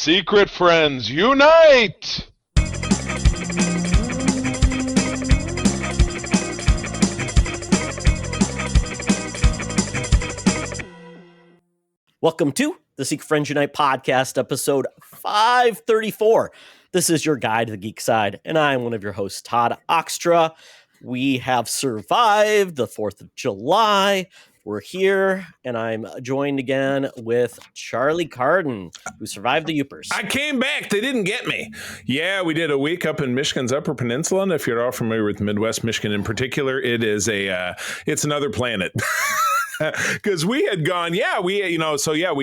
Secret friends, unite! Welcome to the Secret Friends Unite podcast, episode 534. This is your guide to the geek side, and I'm one of your hosts, Todd Oxtra. We have survived the 4th of July. We're here, and I'm joined again with Charlie Carden, who survived the Yoopers. I came back. They didn't get me. Yeah, we did a week up in Michigan's Upper Peninsula, and if you're all familiar with Midwest Michigan in particular, it's another planet. Because we had gone, we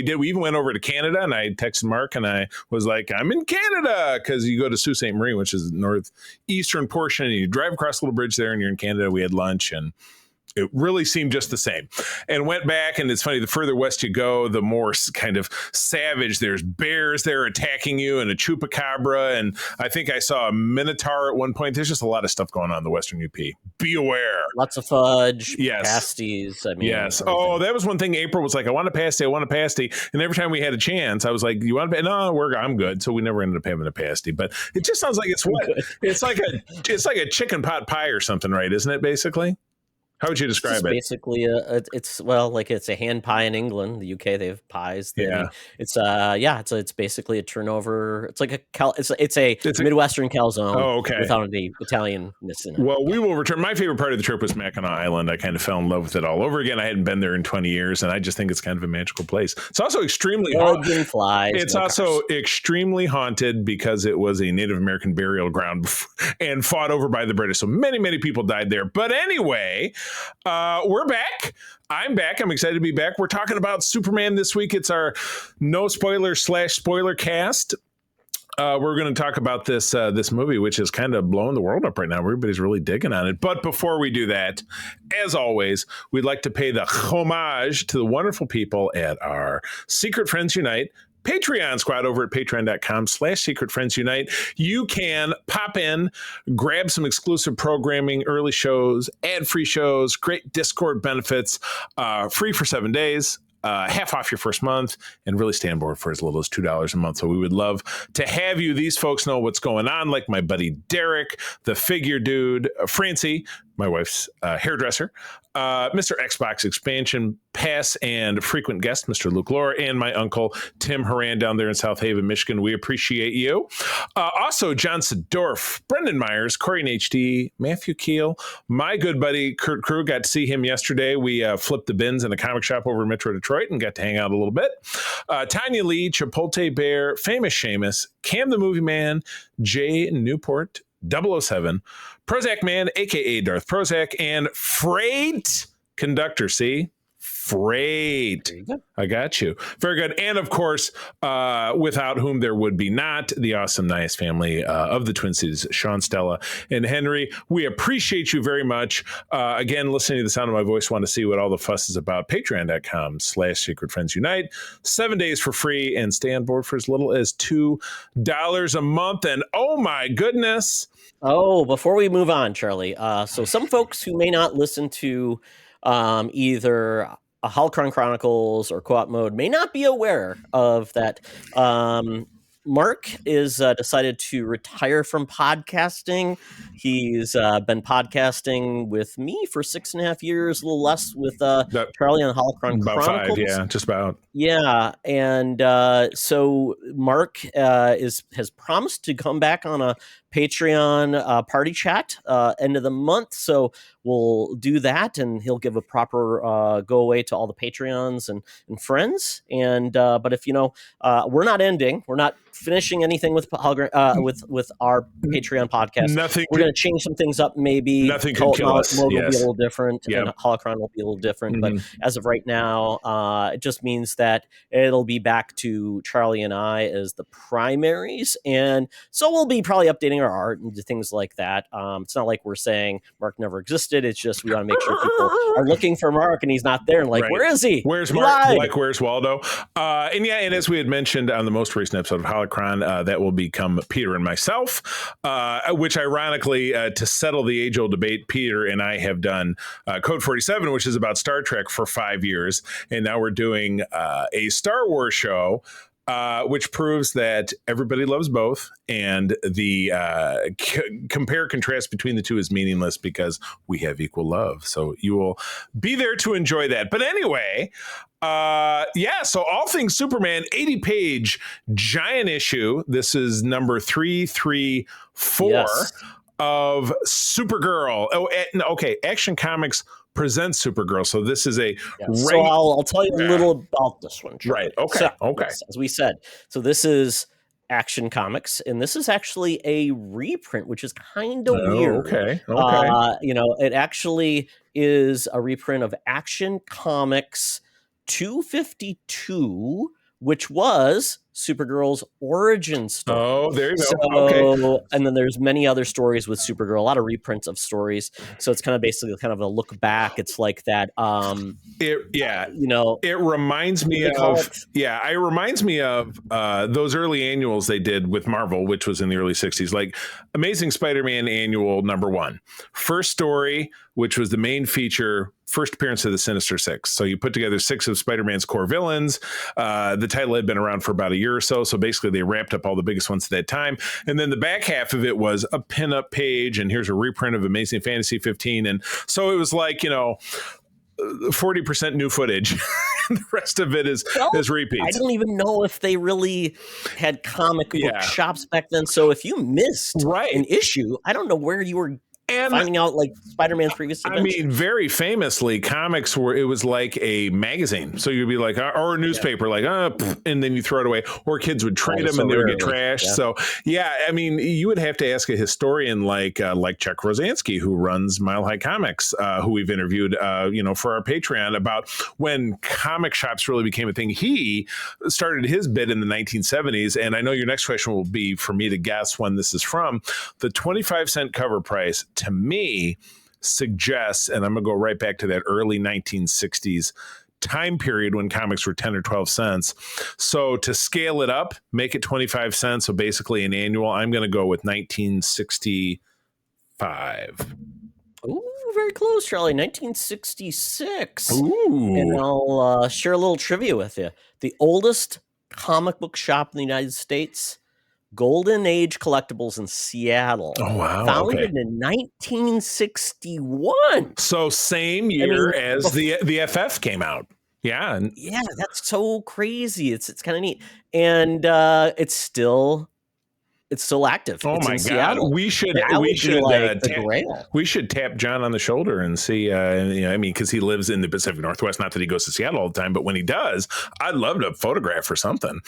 did. We even went over to Canada, and I texted Mark, and I was like, I'm in Canada, because you go to Sault Ste. Marie, which is the northeastern portion, and you drive across the little bridge there, and you're in Canada. We had lunch, and it really seemed just the same. And went back, and it's funny, the further west you go, the more kind of savage. There's bears there attacking you, and a chupacabra, and I think I saw a minotaur at one point. There's just a lot of stuff going on in the western UP. Be aware. Lots of fudge, yes. pasties. Yes. Everything. Oh, that was one thing. April was like, I want a pasty. And every time we had a chance, I was like, you want a pasty? No, I'm good. So we never ended up having a pasty. But it just sounds like it's like a chicken pot pie or something, right? Isn't it, basically? How would you describe it? Basically, it's a hand pie in England. The UK, they have pies. Yeah. It's basically a turnover. It's like it's a Midwestern calzone. Oh, okay. Without the Italianness in it. Well, we will return. My favorite part of the trip was Mackinac Island. I kind of fell in love with it all over again. I hadn't been there in 20 years, and I just think it's kind of a magical place. It's also extremely haunted. It's extremely haunted because it was a Native American burial ground and fought over by the British. So many, many people died there. But anyway, we're back. I'm back. I'm excited to be back. We're talking about Superman this week. It's our no spoiler / spoiler cast. We're going to talk about this movie, which is kind of blowing the world up right now. Everybody's really digging on it. But before we do that, as always, we'd like to pay the homage to the wonderful people at our Secret Friends Unite Patreon squad over at patreon.com/Secret Friends Unite. You can pop in, grab some exclusive programming, early shows, ad-free shows, great Discord benefits, free for 7 days. Half off your first month, and really stay on board for as little as $2 a month. So we would love to have you. These folks know what's going on, like my buddy Derek, the figure dude, Francie, my wife's hairdresser, Mr. Xbox Expansion Pass and frequent guest, Mr. Luke Lohr, and my uncle, Tim Horan, down there in South Haven, Michigan. We appreciate you. Also, John Sedorf, Brendan Myers, Corey in HD, Matthew Keel, my good buddy, Kurt Crew. Got to see him yesterday. We flipped the bins in a comic shop over in Metro Detroit and got to hang out a little bit. Tanya Lee, Chipotle Bear, Famous Seamus, Cam the Movie Man, Jay Newport, 007, Prozac Man, a.k.a. Darth Prozac, and Freight Conductor. See? Freight. I got you. Very good. And of course, without whom there would be not, the awesome, nice family of the Twin Cities, Sean, Stella, and Henry. We appreciate you very much. Again, listening to the sound of my voice, want to see what all the fuss is about. Patreon.com/Secret Friends Unite. 7 days for free, and stay on board for as little as $2 a month. And oh my goodness. Oh, before we move on, Charlie. So some folks who may not listen to either Holocron Chronicles or Co-op Mode may not be aware of that. Mark is decided to retire from podcasting. He's been podcasting with me for 6.5 years, a little less with Charlie on Holocron about Chronicles. 5, yeah, just about. Yeah, and so Mark has promised to come back on a Patreon party chat end of the month, so we'll do that, and he'll give a proper go away to all the Patreons and friends. And but if we're not ending, we're not finishing anything with our Patreon podcast. We're going to change some things up. Maybe nothing can kill us. Will be a little different, and Holocron will be a little different. But as of right now, it just means that it'll be back to Charlie and I as the primaries, and so we'll be probably updating our art and things like that. It's not like we're saying Mark never existed. It's just we want to make sure people are looking for Mark and he's not there. And like, where is he? Where's Mark? Like, where's Waldo? And as we had mentioned on the most recent episode of Holocron, that will become Peter and myself, which ironically, to settle the age-old debate, Peter and I have done Code 47, which is about Star Trek, for 5 years. And now we're doing a Star Wars show which proves that everybody loves both, and the compare contrast between the two is meaningless because we have equal love. So you will be there to enjoy that. But anyway, so All Things Superman, 80-page giant issue. This is number 334 Yes. of Supergirl. Okay, Action Comics presents Supergirl. So this is a So I'll tell you a little about this one, Charlie. Right. Okay. So, Okay. yes, as we said, so this is Action Comics, and this is actually a reprint, which is kind of weird. Okay. It actually is a reprint of Action Comics 252, which was Supergirl's origin story. Oh, there you go. So, Okay. and then there's many other stories with Supergirl, a lot of reprints of stories. So it's kind of basically kind of a look back. It's like that. It reminds me of it reminds me of those early annuals they did with Marvel, which was in the early 60s, like Amazing Spider-Man Annual #1. First story, which was the main feature, first appearance of the Sinister Six. So you put together 6 of Spider-Man's core villains. The title had been around for about a year or so. So basically they wrapped up all the biggest ones at that time. And then the back half of it was a pinup page. And here's a reprint of Amazing Fantasy 15. And so it was like, 40% new footage. The rest of it is repeats. I don't even know if they really had comic book shops back then. So if you missed an issue, I don't know where you were finding out like Spider-Man's previous adventure. I mean, very famously, comics it was like a magazine. So you'd be like, or a newspaper, and then you throw it away. Or kids would trade them and they would get trashed. Yeah. So, I mean, you would have to ask a historian like Chuck Rosansky, who runs Mile High Comics, who we've interviewed, for our Patreon, about when comic shops really became a thing. He started his bit in the 1970s. And I know your next question will be for me to guess when this is from. The 25-cent cover price, to me, suggests, and I'm going to go right back to that early 1960s time period when comics were 10 or 12 cents. So to scale it up, make it 25 cents, so basically an annual, I'm going to go with 1965. Ooh, very close, Charlie. 1966. Ooh. And I'll share a little trivia with you. The oldest comic book shop in the United States, Golden Age Collectibles in Seattle. Oh, wow. Founded in 1961. So same year as the FF came out. Yeah. Yeah, that's so crazy. It's kind of neat. And it's still active. Oh, it's my in God. Seattle. We should tap John on the shoulder and see, because he lives in the Pacific Northwest, not that he goes to Seattle all the time, but when he does, I'd love to photograph or something.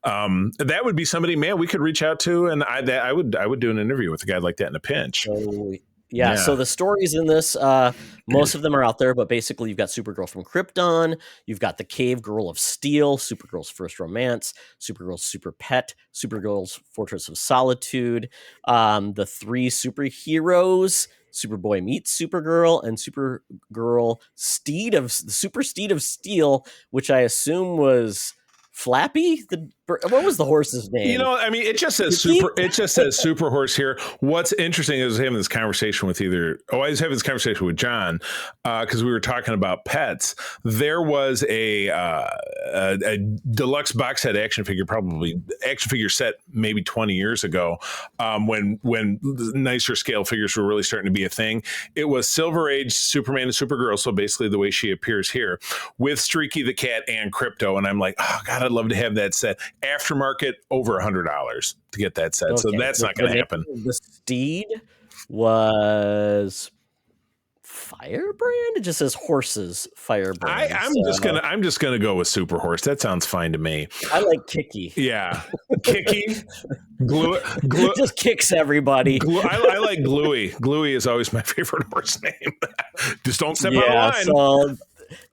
That would be somebody, man, we could reach out to, and I would do an interview with a guy like that in a pinch. So the stories in this, most of them are out there, but basically you've got Supergirl from Krypton, you've got the Cave Girl of Steel, Supergirl's First Romance, Supergirl's Super Pet, Supergirl's Fortress of Solitude, the 3 superheroes, Superboy meets Supergirl, and Supergirl Super Steed of Steel, which I assume was Flappy. What was the horse's name? It just says Super Horse here. What's interesting is having this conversation with I was having this conversation with John because we were talking about pets. There was a deluxe box set action figure set maybe 20 years ago when nicer scale figures were really starting to be a thing. It was Silver Age Superman and Supergirl, so basically the way she appears here, with Streaky the cat and Crypto, and I'm like, oh God, I'd love to have that set. Aftermarket, over $100 to get that set. Okay. So that's not going to happen. The Steed was Firebrand. It just says horses Firebrand. I'm just gonna go with Super Horse. That sounds fine to me. I like Kicky. Yeah, Kicky. Glue just kicks everybody. I like Gluey. Gluey is always my favorite horse name. Just don't step out of line.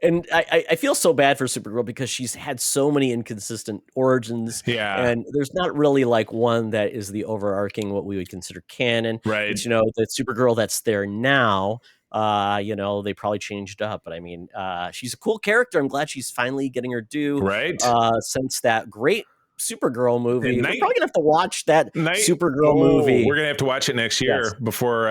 And I feel so bad for Supergirl because she's had so many inconsistent origins. Yeah. And there's not really like one that is the overarching, what we would consider canon. Right. But, the Supergirl that's there now, they probably changed up. But I mean, she's a cool character. I'm glad she's finally getting her due. Right. Since that great Supergirl movie. And We're probably gonna have to watch that Supergirl movie. We're gonna have to watch it next year before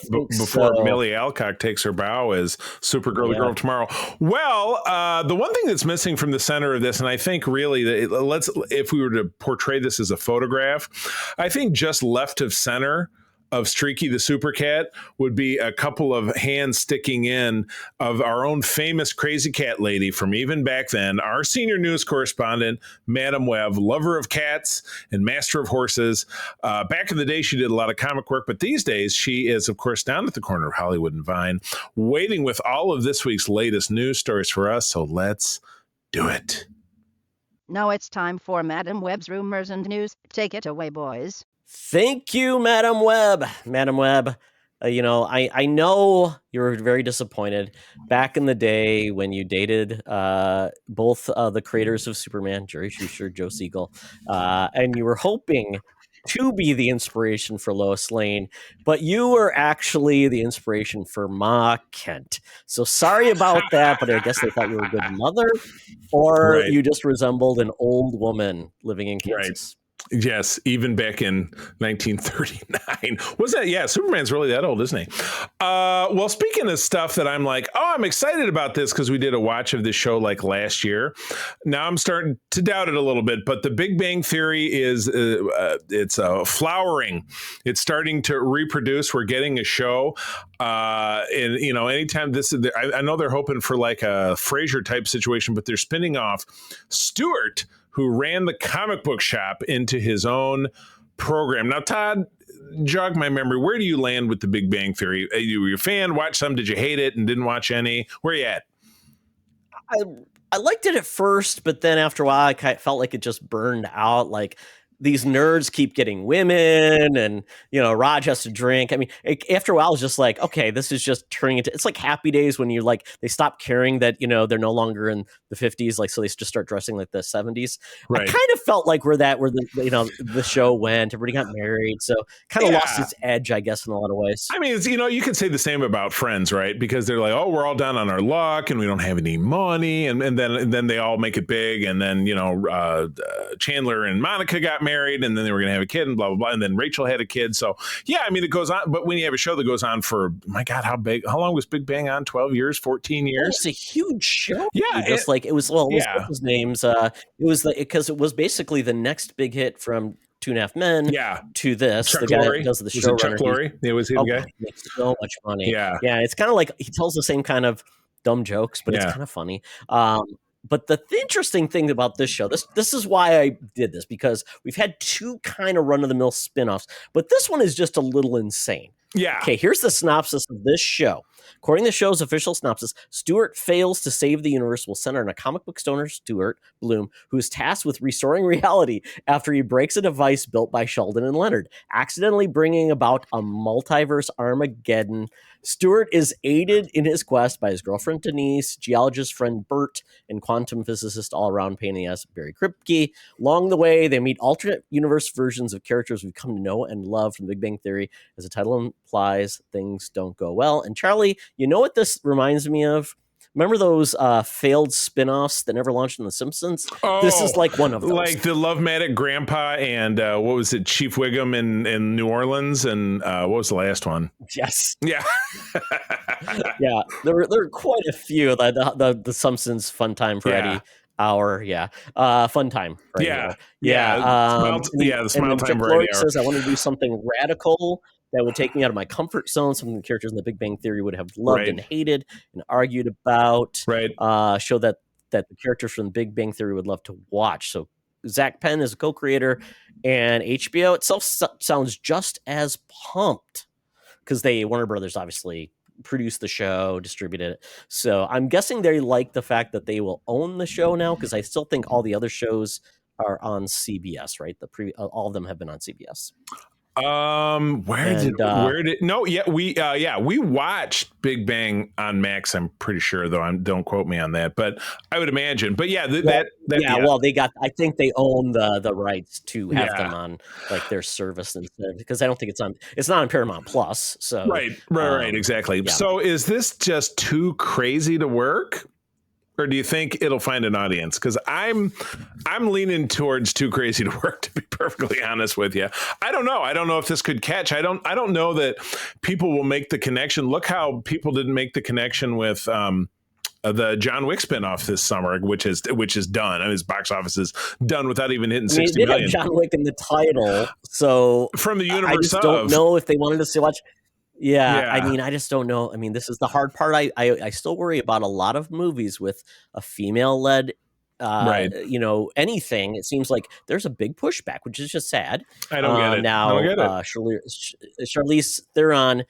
Millie Alcock takes her bow as Supergirl, the Girl of Tomorrow. Well, the one thing that's missing from the center of this, and I think really that if we were to portray this as a photograph, I think just left of center of Streaky the Super Cat would be a couple of hands sticking in of our own famous crazy cat lady from even back then, our senior news correspondent, Madam Web, lover of cats and master of horses. Back in the day, she did a lot of comic work, but these days she is, of course, down at the corner of Hollywood and Vine, waiting with all of this week's latest news stories for us. So let's do it. Now it's time for Madam Web's rumors and news. Take it away, boys. Thank you, Madam Web. Madam Web, I know you were very disappointed back in the day when you dated both the creators of Superman, Jerry Schuster, Joe Siegel, and you were hoping to be the inspiration for Lois Lane, but you were actually the inspiration for Ma Kent. So sorry about that, but I guess they thought you were a good mother, or you just resembled an old woman living in Kansas. Right. Yes, even back in 1939. Was that? Yeah, Superman's really that old, isn't he? Well, speaking of stuff that I'm like, I'm excited about this because we did a watch of this show like last year. Now I'm starting to doubt it a little bit, but the Big Bang Theory is it's flowering. It's starting to reproduce. We're getting a show. And, anytime I know they're hoping for like a Frasier type situation, but they're spinning off Stewart, who ran the comic book shop, into his own program. Now, Todd, jog my memory. Where do you land with the Big Bang Theory? You were a fan, watched some, did you hate it and didn't watch any? Where are you at? I liked it at first, but then after a while, I felt like it just burned out. Like, these nerds keep getting women and, Raj has to drink. I mean, after a while, it's just like, okay, this is just turning into, it's like Happy Days when they stop caring that, they're no longer in the 50s. Like, so they just start dressing like the 70s. Right. I kind of felt like where the show went, everybody got married. So kind of lost its edge, I guess, in a lot of ways. I mean, it's, you could say the same about Friends, right? Because they're like, oh, we're all down on our luck and we don't have any money. And then they all make it big. And then, Chandler and Monica got married, and then they were going to have a kid, and blah, blah, blah. And then Rachel had a kid. So, yeah, I mean, it goes on. But when you have a show that goes on for, my God, how long was Big Bang on? 12 years, 14 years? It's a huge show. Yeah. His names. Because it was basically the next big hit from Two and a Half Men to this. Chuck the guy Lorre. that does the was show. It Chuck Lorre? It was him, guy? He makes so much money. Yeah. Yeah, it's kind of like he tells the same kind of dumb jokes, but it's kind of funny. But the interesting thing about this show, this is why I did this, because we've had two kind of run-of-the-mill spinoffs, but this one is just a little insane. Yeah. Okay, here's the synopsis of this show. According to the show's official synopsis, Stewart fails to save the universe will center on a comic book stoner, Stuart Bloom, who is tasked with restoring reality after he breaks a device built by Sheldon and Leonard, accidentally bringing about a multiverse Armageddon. Stewart is aided in his quest by his girlfriend Denise, geologist friend Bert, and quantum physicist all-around pain in the ass Barry Kripke. Along the way, they meet alternate universe versions of characters we've come to know and love from The Big Bang Theory. As the title implies, things don't go well. And Charlie, you know what this reminds me of? Remember those failed spin-offs that never launched in The Simpsons? Oh, this is like one of those. Like the Love-Matic Grandpa and what was it, Chief Wiggum in New Orleans? And what was the last one? Yes. Yeah. Yeah. There were quite a few. The Simpsons Fun Time for Eddie Hour. Yeah. Fun Time. For Eddie Hour. The Smile Time for Eddie Hour. Says, I want to do something radical that would take me out of my comfort zone, something the characters in The Big Bang Theory would have loved and hated and argued about. Right. Show that the characters from The Big Bang Theory would love to watch. So Zach Penn is a co-creator, and HBO itself sounds just as pumped because Warner Brothers obviously produced the show, distributed it. So I'm guessing they like the fact that they will own the show now, because I still think all the other shows are on CBS, right? All of them have been on CBS. We watched Big Bang on Max. I'm pretty sure, though. Don't quote me on that, but I would imagine. But well, I think they own the rights to have them on like their service instead, because I don't think it's not on Paramount Plus. So right, exactly. Yeah. So is this just too crazy to work? or do you think it'll find an audience? Because I'm leaning towards too crazy to work, to be perfectly honest with you. I don't know. I don't know if this could catch. I don't know that people will make the connection. Look how people didn't make the connection with the John Wick spinoff this summer, which is done, and his box office is done without even hitting 60 million. Have John Wick in the title, so from the universe. I just don't know if they wanted to watch. Yeah, Yeah. I mean, I just don't know. I mean, this is the hard part. I still worry about a lot of movies with a female-led, Right. anything. It seems like there's a big pushback, which is just sad. I don't get it. Now, I don't get it. Charlize Theron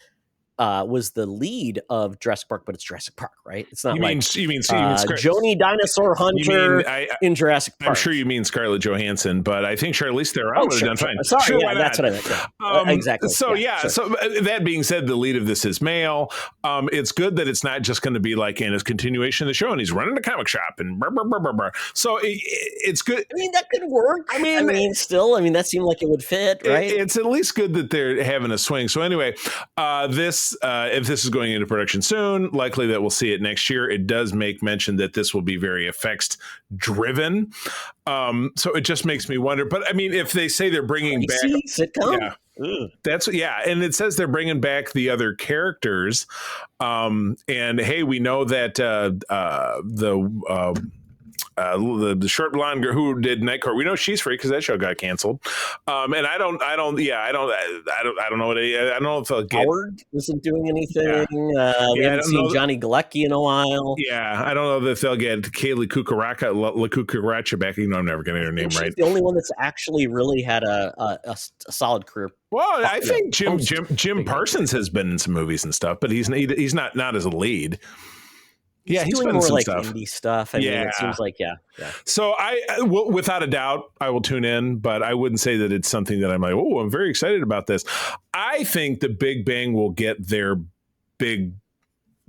was the lead of Jurassic Park, but it's Jurassic Park, right? It's not You mean Joni Dinosaur Hunter in Jurassic Park. I'm sure you mean Scarlett Johansson, but I think Charlize Theron would have done fine. Sorry, sure, yeah, that's what I meant. Yeah. Exactly. So so that being said, the lead of this is male. It's good that it's not just going to be like in his continuation of the show, and he's running a comic shop and blah, blah, blah, blah, blah. So it's good. I mean, that could work. I mean, that seemed like it would fit, right? It's at least good that they're having a swing. So anyway, if this is going into production soon, likely that we'll see it next year. It does make mention that this will be very effects driven. So it just makes me wonder. But I mean, if they say they're bringing back sitcom, and it says they're bringing back the other characters. And hey, we know that the short blonde girl who did Night Court, we know she's free because that show got canceled. And I don't know what I don't know if they'll get. Howard isn't doing anything. We haven't seen Johnny Galecki in a while. Yeah, I don't know if they'll get Kaylee Cucaracha back. I'm never going to get her name right. The only one that's actually really had a solid career. Well, I think Jim Parsons has been in some movies and stuff, but he's not as a lead. He's doing more like indie stuff. I mean, it seems like, yeah. So I will, without a doubt, I will tune in, but I wouldn't say that it's something that I'm like, oh, I'm very excited about this. I think the Big Bang will get their big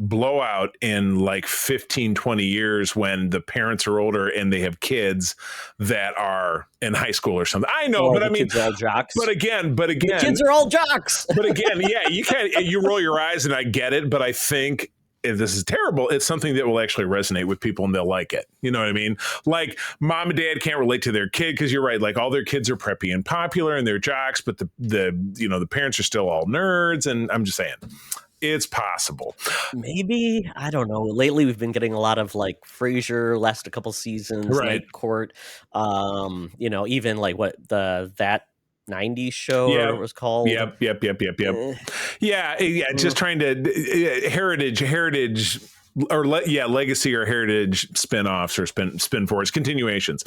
blowout in like 15, 20 years when the parents are older and they have kids that are in high school or something. I know, but I mean, kids are all jocks. But again, the kids are all jocks. But again, yeah, you roll your eyes and I get it, but I think if this is terrible, it's something that will actually resonate with people and they'll like it. You know what I mean? Like mom and dad can't relate to their kid because you're right. Like all their kids are preppy and popular and they're jocks, but the parents are still all nerds. And I'm just saying, it's possible. Maybe, I don't know. Lately, we've been getting a lot of like Frasier, last a couple seasons, right. Night Court. Even like that 90s show or it was called. Yep. Yeah. Just trying to heritage or legacy or heritage spin-offs or spin forwards, continuations.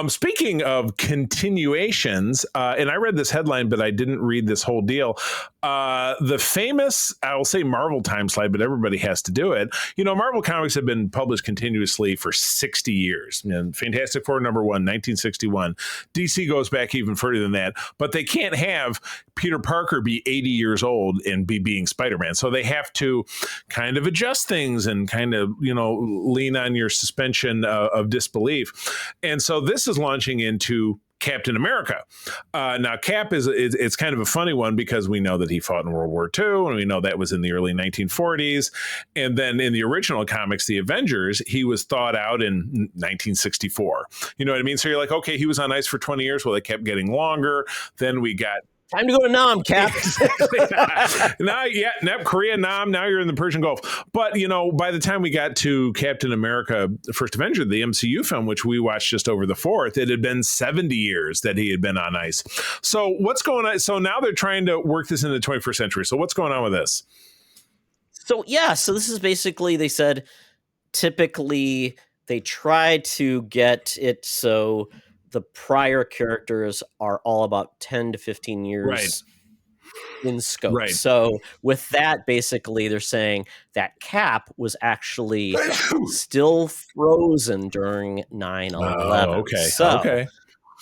Speaking of continuations, and I read this headline, but I didn't read this whole deal. The famous, I will say Marvel time slide, but everybody has to do it. Marvel comics have been published continuously for 60 years. Fantastic Four #1, 1961. DC goes back even further than that, but they can't have Peter Parker be 80 years old and being Spider-Man. So they have to kind of adjust things and kind of, lean on your suspension of disbelief. And so this is launching into Captain America. Now, Cap it's kind of a funny one because we know that he fought in World War II, and we know that was in the early 1940s. And then in the original comics, the Avengers, he was thawed out in 1964. You know what I mean? So you're like, okay, he was on ice for 20 years. Well, it kept getting longer. Then we got time to go to Nam, Cap. Korea, Nam. Now you're in the Persian Gulf. But, by the time we got to Captain America, First Avenger, the MCU film, which we watched just over the 4th, it had been 70 years that he had been on ice. So what's going on? So now they're trying to work this in the 21st century. So what's going on with this? So this is basically, they said, typically they try to get it so the prior characters are all about 10 to 15 years in scope. Right. So with that, basically, they're saying that Cap was actually still frozen during 9/11. Okay. So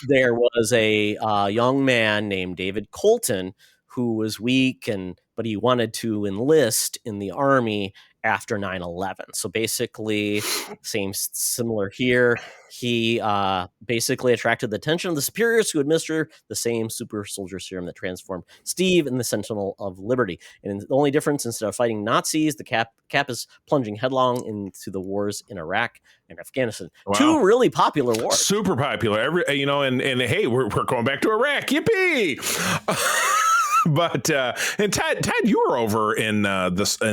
there was a young man named David Colton who was weak but he wanted to enlist in the army, after 9/11. So basically, similar here. He basically attracted the attention of the superiors who administer the same super soldier serum that transformed Steve in the Sentinel of Liberty. And the only difference, instead of fighting Nazis, the Cap is plunging headlong into the wars in Iraq and Afghanistan. Wow. Two really popular wars. Super popular. And hey, we're going back to Iraq. Yippee! But and Todd, you were over in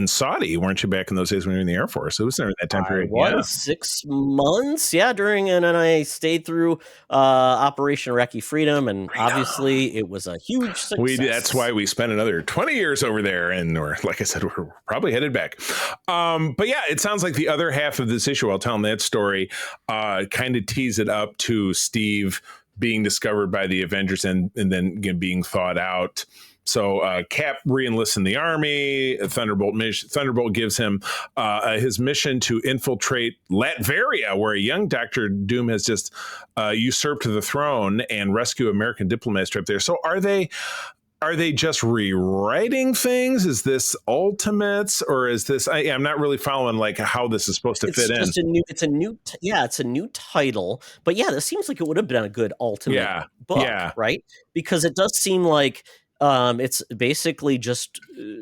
Saudi, weren't you, back in those days when you were in the Air Force? It was during that time period. Yeah, 6 months. Yeah, and then I stayed through Operation Iraqi Freedom, and obviously it was a huge success. That's why we spent another 20 years over there, and like I said, we're probably headed back. But yeah, it sounds like the other half of this issue, I'll tell them that story, kind of tease it up to Steve being discovered by the Avengers and then again being thawed out. So Cap re-enlists in the army. Thunderbolt gives him his mission to infiltrate Latveria, where a young Doctor Doom has just usurped the throne, and rescue American diplomats trapped there. So are they just rewriting things? Is this Ultimates, or is this? I'm not really following like how this is supposed to fit in. It's a new title, but yeah, this seems like it would have been a good Ultimate book, right? Because it does seem like it's basically just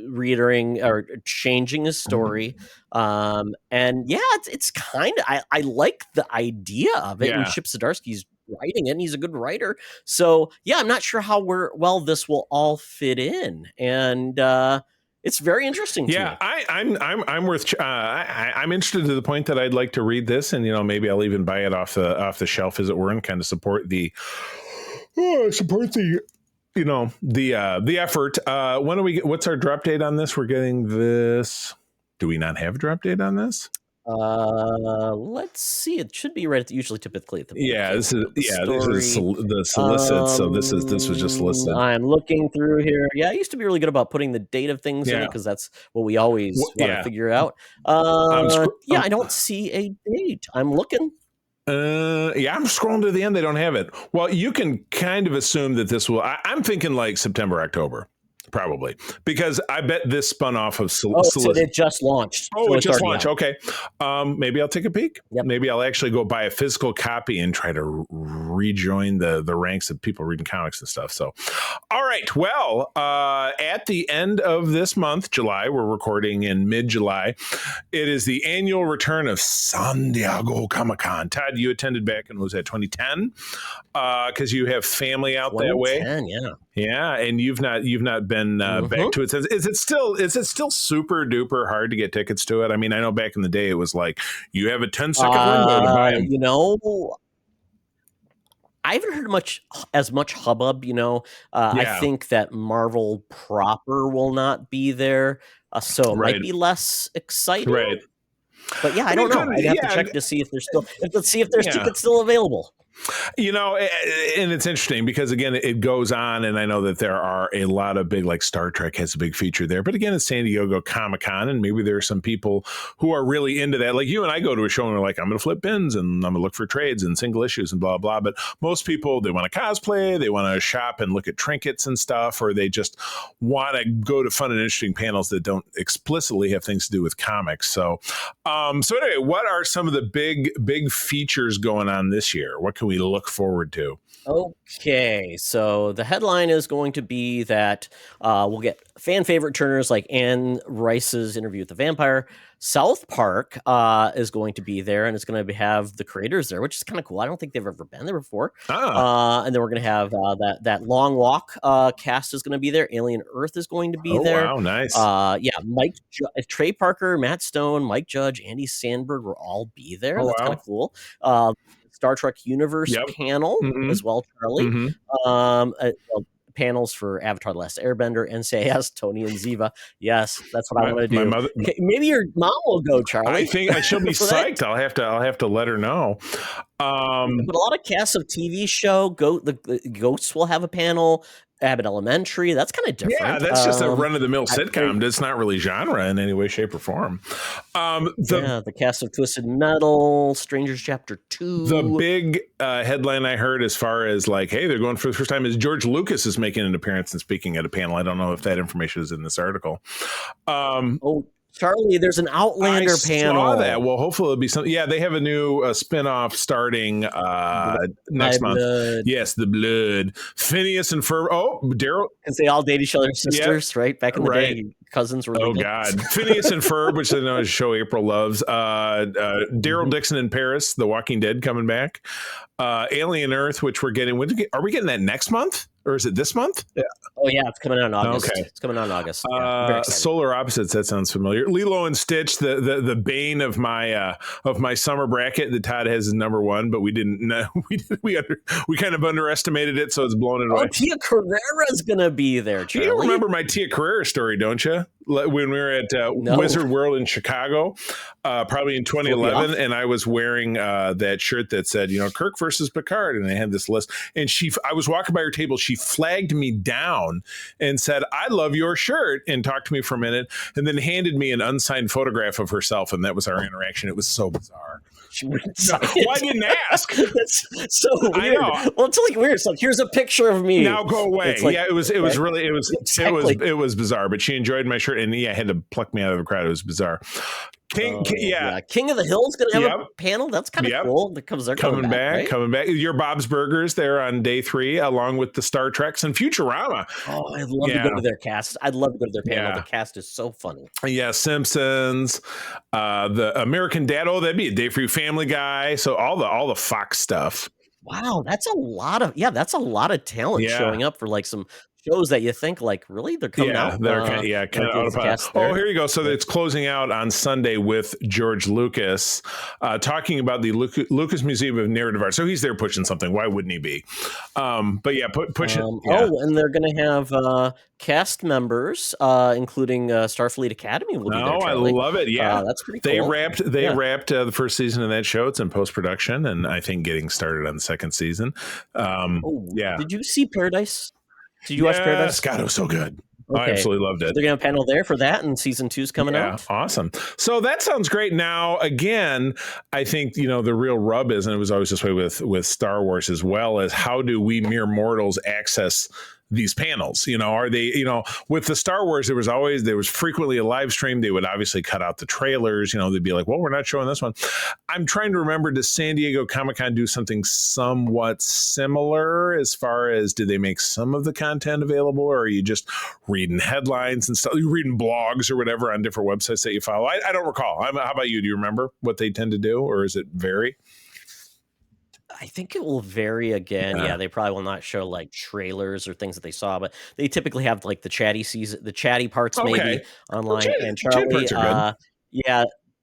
reiterating or changing his story. And yeah, it's kind of, I like the idea of it. And Chip Zdarsky's writing it, and he's a good writer. So yeah, I'm not sure how well this will all fit in. And it's very interesting to me. I'm interested to the point that I'd like to read this, and maybe I'll even buy it off the shelf, as it were, and kind of support the the effort. When do we get? What's our drop date on this? We're getting this. Do we not have a drop date on this? Let's see. It should be right typically at the this is the solicit. So this was just listed. I'm looking through here. Yeah, I used to be really good about putting the date of things in it, because that's what we always want to figure out. I don't see a date. I'm looking. I'm scrolling to the end. They don't have it. Well, you can kind of assume that this will. I'm thinking like September, October, probably, because I bet this spun off of. So it just launched. Oh, it just launched. Okay, maybe I'll take a peek. Yep. Maybe I'll actually go buy a physical copy and try to rejoin the ranks of people reading comics and stuff. So, all right. Well, at the end of this month, July, we're recording in mid-July. It is the annual return of San Diego Comic-Con. Todd, you attended back in, was that 2010? Because you have family out that way. Yeah, and you've not been back to it since. Is it still super duper hard to get tickets to it? I mean, I know back in the day it was like you have a 10-second window to buy them. I haven't heard as much hubbub. I think that Marvel proper will not be there, so it might be less exciting. Right. But yeah, I don't know. I'd have to check to see if there's still. Let's see if there's tickets still available. And it's interesting because, again, it goes on, and I know that there are a lot of big, like Star Trek has a big feature there, but again, it's San Diego Comic-Con, and maybe there are some people who are really into that. Like you and I go to a show and we're like, I'm going to flip bins and I'm going to look for trades and single issues and blah, blah. But most people, they want to cosplay, they want to shop and look at trinkets and stuff, or they just want to go to fun and interesting panels that don't explicitly have things to do with comics. So anyway, what are some of the big features going on this year? What can we look forward to? Okay, so the headline is going to be that we'll get fan favorite turners like Anne Rice's Interview with the Vampire. South Park is going to be there, and it's going to have the creators there, which is kind of cool. I don't think they've ever been there before. And then we're going to have that Long Walk cast is going to be there. Alien Earth is going to be there. Wow, nice. Trey Parker, Matt Stone, Mike Judge, Andy Sandberg will all be there. That's kind of cool. Star Trek Universe panel as well, Charlie. Panels for Avatar: The Last Airbender, NCIS, Tony and Ziva. Yes, that's what I want to do. Okay, maybe your mom will go, Charlie. I think she'll be psyched. I'll have to let her know. But a lot of casts of TV show, the Ghosts will have a panel. Abbott Elementary, that's kind of different. Yeah, that's just a run-of-the-mill sitcom. It's not really genre in any way, shape, or form. The cast of Twisted Metal, Strangers Chapter 2. The big headline I heard as far as like, hey, they're going for the first time is George Lucas is making an appearance and speaking at a panel. I don't know if that information is in this article. Charlie, there's an Outlander panel. I saw that. Well, hopefully it'll be something. Yeah, they have a new spin-off starting next month. Blood. Yes, the Blood. Phineas and Ferb. Oh, Daryl. Because they all date each other's sisters, right? Back in the day, cousins were legal. Oh, God. Phineas and Ferb, which I know is a show April loves. Daryl Dixon in Paris, The Walking Dead coming back. Alien Earth, which we're getting. Are we getting that next month? Or is it this month? Yeah. Oh, yeah. It's coming out in August. Okay. It's coming out in August. Yeah, I'm very excited. Solar Opposites. That sounds familiar. Lilo and Stitch, the bane of my summer bracket. That Todd has is number one, but we didn't know. We kind of underestimated it, so it's blown it away. Oh, Tia Carrera's going to be there, Charlie. You remember my Tia Carrera story, don't you? When we were at Wizard World in Chicago, probably in 2011, and I was wearing that shirt that said, Kirk versus Picard, and they had this list. And I was walking by her table. She flagged me down and said, "I love your shirt," and talked to me for a minute, and then handed me an unsigned photograph of herself, and that was our interaction. It was so bizarre. Well, I didn't ask. That's so weird. I know. Well, it's like weird. It's like, here's a picture of me. Now go away. Like, yeah, it was really bizarre. But she enjoyed my shirt, and had to pluck me out of the crowd. It was bizarre. King of the Hill's going to have a panel. That's kind of cool. That coming back. Right? Coming back. Your Bob's Burgers there on day 3, along with the Star Treks and Futurama. Oh, I'd love to go to their cast. I'd love to go to their panel. Yeah. The cast is so funny. Yeah, Simpsons, the American Dad. Oh, that'd be a day for you. Family Guy. So all the Fox stuff. Wow, that's a lot of talent showing up for like some shows that you think like really they're coming out. They're kind of out of pocket. Oh, here you go. So it's closing out on Sunday with George Lucas talking about the Lucas Museum of Narrative Art. So he's there pushing something. Why wouldn't he be? Pushing. Oh, and they're going to have cast members, including Starfleet Academy. Will be there, I love it. Yeah, that's pretty cool. They wrapped the first season of that show. It's in post production, and I think getting started on the second season. Did you see Paradise? Did you watch Paradise? God, it was so good. Okay. I absolutely loved it. They're going to have a panel there for that, and season 2's coming out. Awesome. So that sounds great. Now, again, I think, the real rub is, and it was always this way with Star Wars as well, as how do we mere mortals access these panels? Are they, with the Star Wars, there was frequently a live stream. They would obviously cut out the trailers. They'd be like, well, we're not showing this one. I'm trying to remember, does San Diego Comic-Con do something somewhat similar as far as, do they make some of the content available, or are you just reading headlines and stuff? You're reading blogs or whatever on different websites that you follow? I don't recall. How about you? Do you remember what they tend to do, or is it vary? I think it will vary again. Yeah, they probably will not show like trailers or things that they saw, but they typically have like the chatty parts maybe online. And Charlie,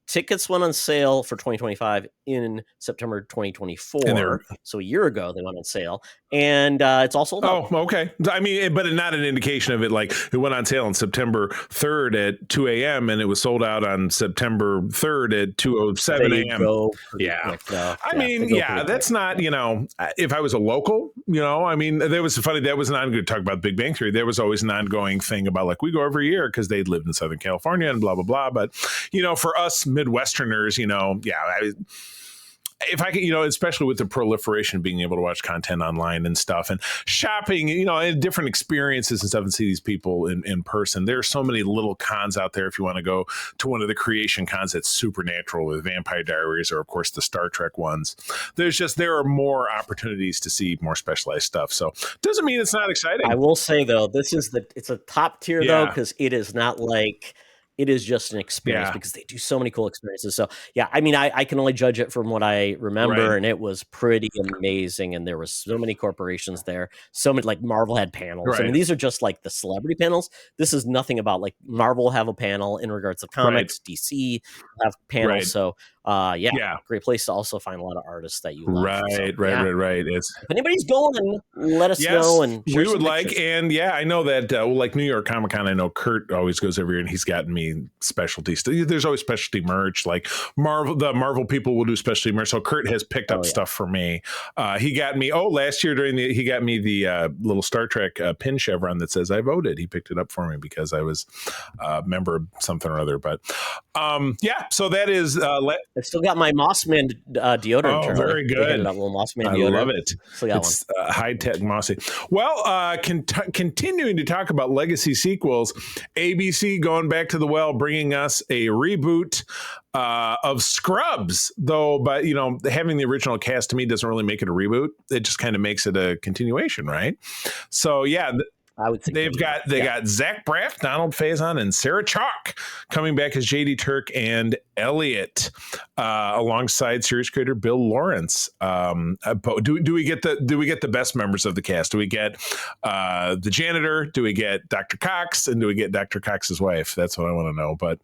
tickets went on sale for 2025 in September 2024. So a year ago they went on sale, and it's all sold out. Oh, okay. I mean, but not an indication of it. Like it went on sale on September 3rd at 2 a.m. and it was sold out on September 3rd at 2:07 a.m. I mean, that's not, if I was a local, I mean, there was funny. That was an ongoing talk about Big Bang Theory. There was always an ongoing thing about like, we go every year because they'd lived in Southern California and blah, blah, blah. But, for us Midwesterners, if I could, especially with the proliferation of being able to watch content online and stuff and shopping, and different experiences and stuff, and see these people in person. There are so many little cons out there. If you want to go to one of the creation cons that's Supernatural with Vampire Diaries, or of course the Star Trek ones, there are more opportunities to see more specialized stuff. So doesn't mean it's not exciting. I will say though, it's a top tier though, because it is not like, it is just an experience because they do so many cool experiences. So I mean, I can only judge it from what I remember, and it was pretty amazing. And there was so many corporations there, so many, like Marvel had panels. Right. I mean, these are just like the celebrity panels. This is nothing about like Marvel will have a panel in regards to comics, DC have panels. Right. So great place to also find a lot of artists that you love. Right. If anybody's going, let us know. And we would like, and I know that like New York Comic Con, I know Kurt always goes every year, and he's gotten me specialty stuff. There's always specialty merch, like the Marvel people will do specialty merch. So Kurt has picked up stuff for me. He got me last year he got me the little Star Trek pin chevron that says I voted. He picked it up for me because I was a member of something or other. But so that is I've still got my Mossman deodorant. Oh, Charlie. very They good. handed out a little Mossman I deodorant. love it. Still got It's high-tech mossy. Well, continuing to talk about legacy sequels, ABC going back to the well, bringing us a reboot of Scrubs, though, but having the original cast to me doesn't really make it a reboot. It just kind of makes it a continuation, right? So yeah, I would think they got Zach Braff, Donald Faison, and Sarah Chalk coming back as JD Turk and Elliot, alongside series creator Bill Lawrence. Do we get the best members of the cast? Do we get the janitor? Do we get Dr. Cox? And do we get Dr. Cox's wife? That's what I want to know. But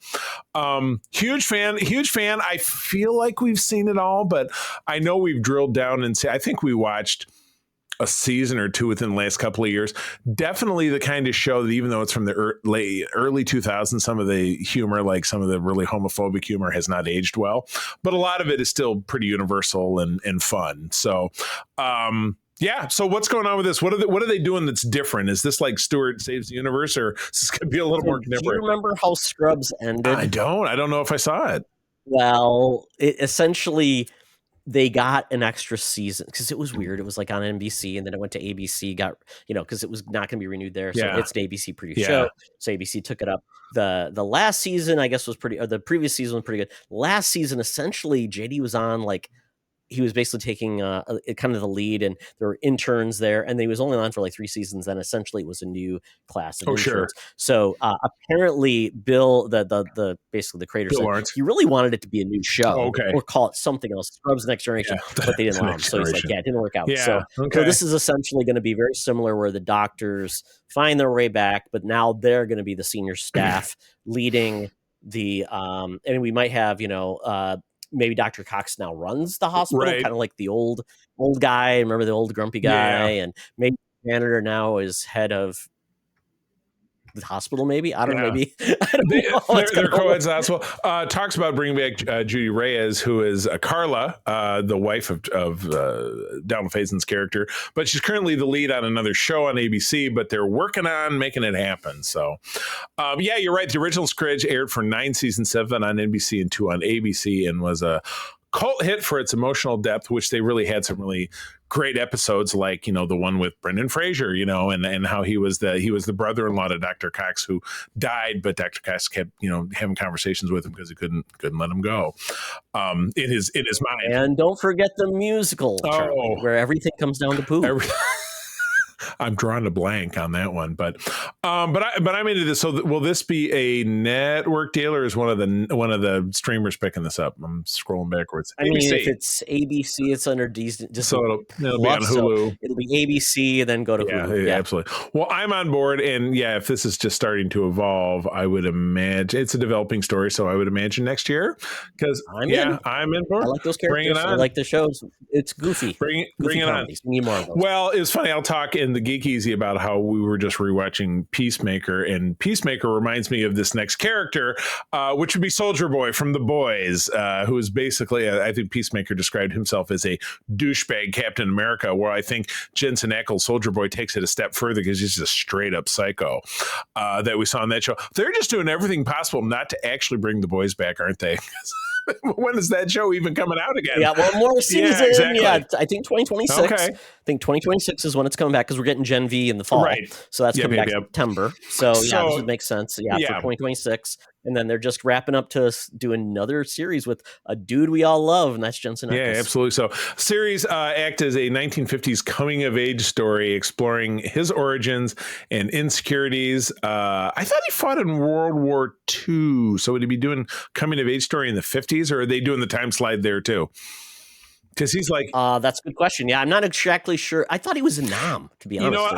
huge fan. I feel like we've seen it all, but I know we've drilled down and I think we watched a season or two within the last couple of years. Definitely the kind of show that even though it's from the early 2000s, some of the humor, like some of the really homophobic humor, has not aged well, but a lot of it is still pretty universal and fun. So, yeah. So what's going on with this? What are they doing that's different? Is this like Stewart Saves the Universe, or is this going to be a little more different? Do you remember how Scrubs ended? I don't know if I saw it. Well, essentially, they got an extra season because it was weird. It was like on NBC, and then it went to ABC. Because it was not going to be renewed there, so it's an ABC produced show. So ABC took it up. The last season, I guess, was the previous season was pretty good. Last season, essentially, JD was on he was basically taking kind of the lead, and there were interns there, and he was only on for like 3 seasons. Then essentially it was a new class of interns. Sure. So apparently Bill, basically the creator, said he really wanted it to be a new show, or call it something else, Scrubs Next Generation, but they didn't allow him. So he's like, it didn't work out. So this is essentially going to be very similar, where the doctors find their way back, but now they're going to be the senior staff leading the, and we might have, maybe Dr. Cox now runs the hospital, kind of like the old guy. Remember the old grumpy guy? And maybe the janitor now is head of the hospital, maybe. I don't know. Maybe they're co-heads of the hospital. Talks about bringing back Judy Reyes, who is Carla, the wife of Donald Faison's character, but she's currently the lead on another show on ABC, but they're working on making it happen. So you're right. The original Scrubs aired for 9 seasons, 7 on NBC and 2 on ABC, and was a cult hit for its emotional depth, which they really had some really great episodes, like the one with Brendan Fraser, and how he was the brother-in-law to Dr. Cox, who died, but Dr. Cox kept having conversations with him because he couldn't let him go in his mind. And don't forget the musical, Charlie, where everything comes down to poop. I'm drawing a blank on that one, but I'm into this. So will this be a network deal, or is one of the streamers picking this up? I'm scrolling backwards. I mean, if it's ABC, it's under Disney. So it'll be on Hulu. So it'll be ABC, and then go to Hulu. Yeah, absolutely. Well, I'm on board, and if this is just starting to evolve, I would imagine it's a developing story. So I would imagine next year, because I'm in board. I like those characters. Bring it on. I like the shows. It's goofy. Bring it on. We need more of those. Well, it was funny. I'll talk in the Geek Easy about how we were just rewatching Peacemaker, and Peacemaker reminds me of this next character, which would be Soldier Boy from The Boys, who is basically, I think Peacemaker described himself as a douchebag Captain America, where I think Jensen Ackles' Soldier Boy takes it a step further because he's just a straight up psycho that we saw on that show. They're just doing everything possible not to actually bring the boys back, aren't they? When is that show even coming out again? Yeah, one more season. Yeah, exactly. I think 2026. Okay. I think 2026 is when it's coming back, because we're getting Gen V in the fall. Right. So that's coming back in September. So this would make sense. Yeah, for 2026. And then they're just wrapping up to do another series with a dude we all love, and that's Jensen Ackles. Yeah, absolutely. So series act as a 1950s coming of age story exploring his origins and insecurities. I thought he fought in World War II. So would he be doing coming of age story in the 50s, or are they doing the time slide there too? Because he's like, that's a good question. Yeah, I'm not exactly sure. I thought he was a Nam, to be honest.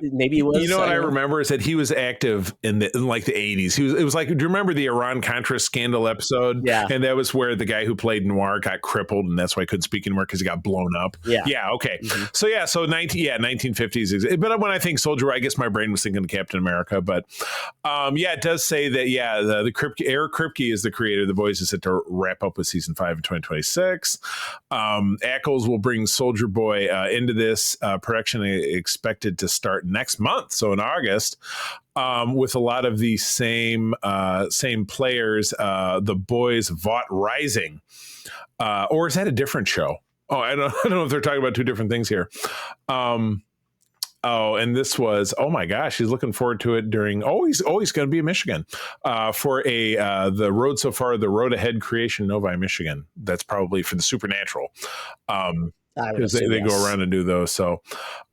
Maybe he was. You know what I remember is that he was active in like the 80s. It was like, do you remember the Iran-Contra scandal episode? Yeah. And that was where the guy who played Noir got crippled, and that's why he couldn't speak anymore, because he got blown up. Yeah. Yeah. Okay. Mm-hmm. So 1950s. But when I think Soldier, I guess my brain was thinking of Captain America. But it does say that Eric Kripke is the creator of The Boys, is set to wrap up with season 5 in 2026. Ackles will bring Soldier Boy into this production, expected to start next month, so in August, with a lot of the same players. The Boys Vought Rising, or is that a different show? Oh, I don't know if they're talking about two different things here. And this was, oh my gosh, he's looking forward to it during, he's going to be in Michigan for the Road So Far, the Road Ahead Creation Novi, Michigan. That's probably for the Supernatural. Because they go around and do those. So,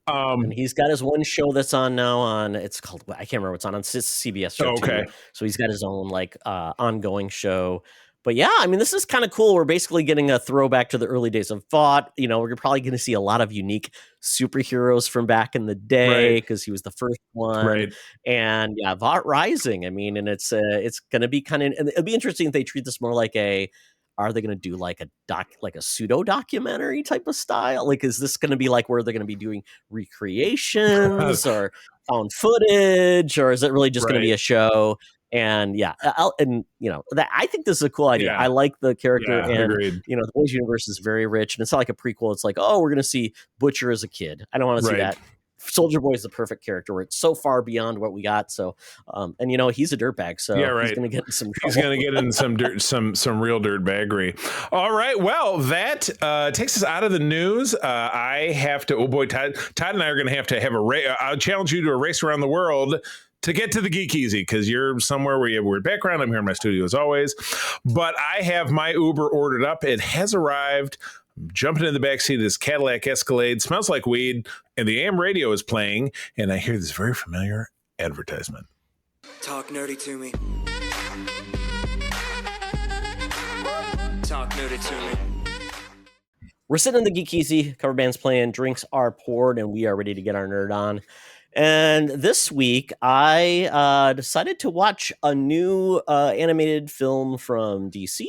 and he's got his one show that's on now it's called, I can't remember what's on it's CBS show. Okay. Too. So he's got his own ongoing show. But yeah, I mean, this is kind of cool. We're basically getting a throwback to the early days of Vought. We're probably going to see a lot of unique superheroes from back in the day because he was the first one. Right. And yeah, Vought Rising. I mean, and it's going to be kind of, and it'll be interesting if they treat this more like are they going to do like a pseudo documentary type of style? Like, is this going to be like where they're going to be doing recreations or found footage, or is it really just going to be a show? And yeah, I think this is a cool idea. Yeah. I like the character, and agreed. The Boys universe is very rich, and it's not like a prequel. It's like, we're going to see Butcher as a kid. I don't want to see that. Soldier Boy is the perfect character where it's so far beyond what we got. So, and he's a dirtbag, so he's going to get in some trouble. He's going to get in some dirt, some real dirtbaggery. All right, well, that takes us out of the news. I have to. Oh boy, Todd and I are going to have a race. I'll challenge you to a race around the world to get to the Geek Easy, because you're somewhere where you have a weird background. I'm here in my studio as always, but I have my Uber ordered up. It has arrived. I'm jumping in the backseat of this Cadillac Escalade, smells like weed, and the AM radio is playing, and I hear this very familiar advertisement. Talk nerdy to me. Talk nerdy to me. We're sitting in the Geek Easy, cover band's playing, drinks are poured, and we are ready to get our nerd on. And this week, I decided to watch a new animated film from DC.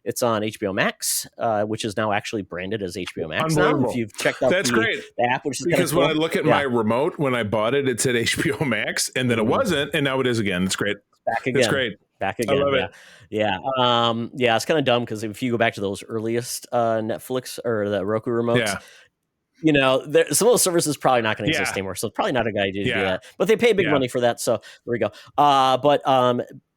It's on HBO Max, which is now actually branded as HBO Max now. If you've checked out the app, which is because when I look at my remote, when I bought it, it said HBO Max, and then it wasn't, and now it is again. It's great. Back again. It's great. Back again. I love it. Yeah. It's kind of dumb because if you go back to those earliest Netflix or the Roku remotes, some of those services probably not going to exist anymore. So it's probably not a good idea to do that. But they pay big money for that. So there we go. But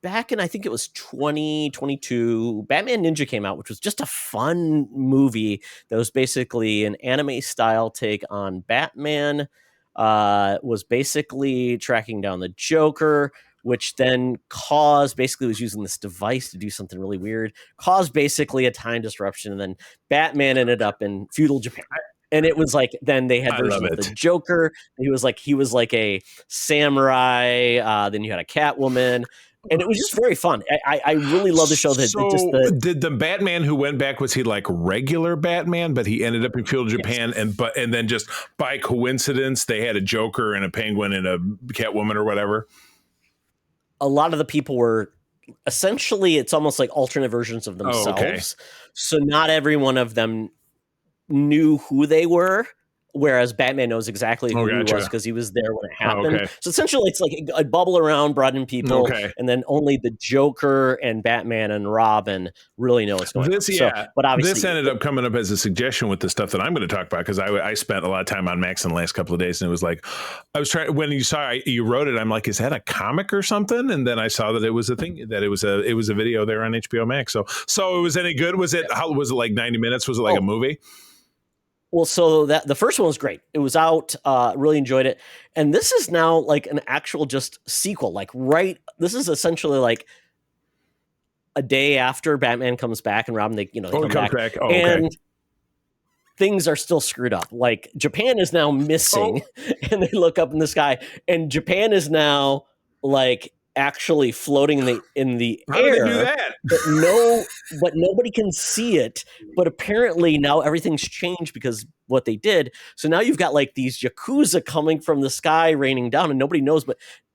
back in, I think it was 2022, Batman Ninja came out, which was just a fun movie that was basically an anime style take on Batman. Was basically tracking down the Joker, which then was using this device to do something really weird, caused basically a time disruption. And then Batman ended up in feudal Japan. And it was like, then they had versions of the Joker. He was like a samurai. Then you had a Catwoman. And it was just very fun. I really love the show. Did the Batman who went back, was he like regular Batman, but he ended up in feudal Japan, and then just by coincidence they had a Joker and a Penguin and a Catwoman or whatever? A lot of the people were essentially, it's almost like alternate versions of themselves. Oh, okay. So not every one of them knew who they were, whereas Batman knows exactly who he was because he was there when it happened. Okay. So essentially, it's like a bubble around, brought in people, and then only the Joker and Batman and Robin really know what's going on. So, but obviously, this ended up coming up as a suggestion with the stuff that I'm going to talk about, because I spent a lot of time on Max in the last couple of days, and it was like, I was trying, when you wrote it, I'm like, is that a comic or something? And then I saw that it was a thing, that it was a video there on HBO Max. So it was any good? Was it, how was it, like 90 minutes? Was it like a movie? Well, so that the first one was great. It was out, really enjoyed it. And this is now like an actual just sequel. This is essentially like a day after Batman comes back and Robin, they come back. Oh, and things are still screwed up. Like, Japan is now missing, and they look up in the sky, and Japan is now like actually floating in the How air. did they do that? But nobody can see it. But apparently now everything's changed because what they did. So now you've got like these Yakuza coming from the sky raining down, and nobody knows,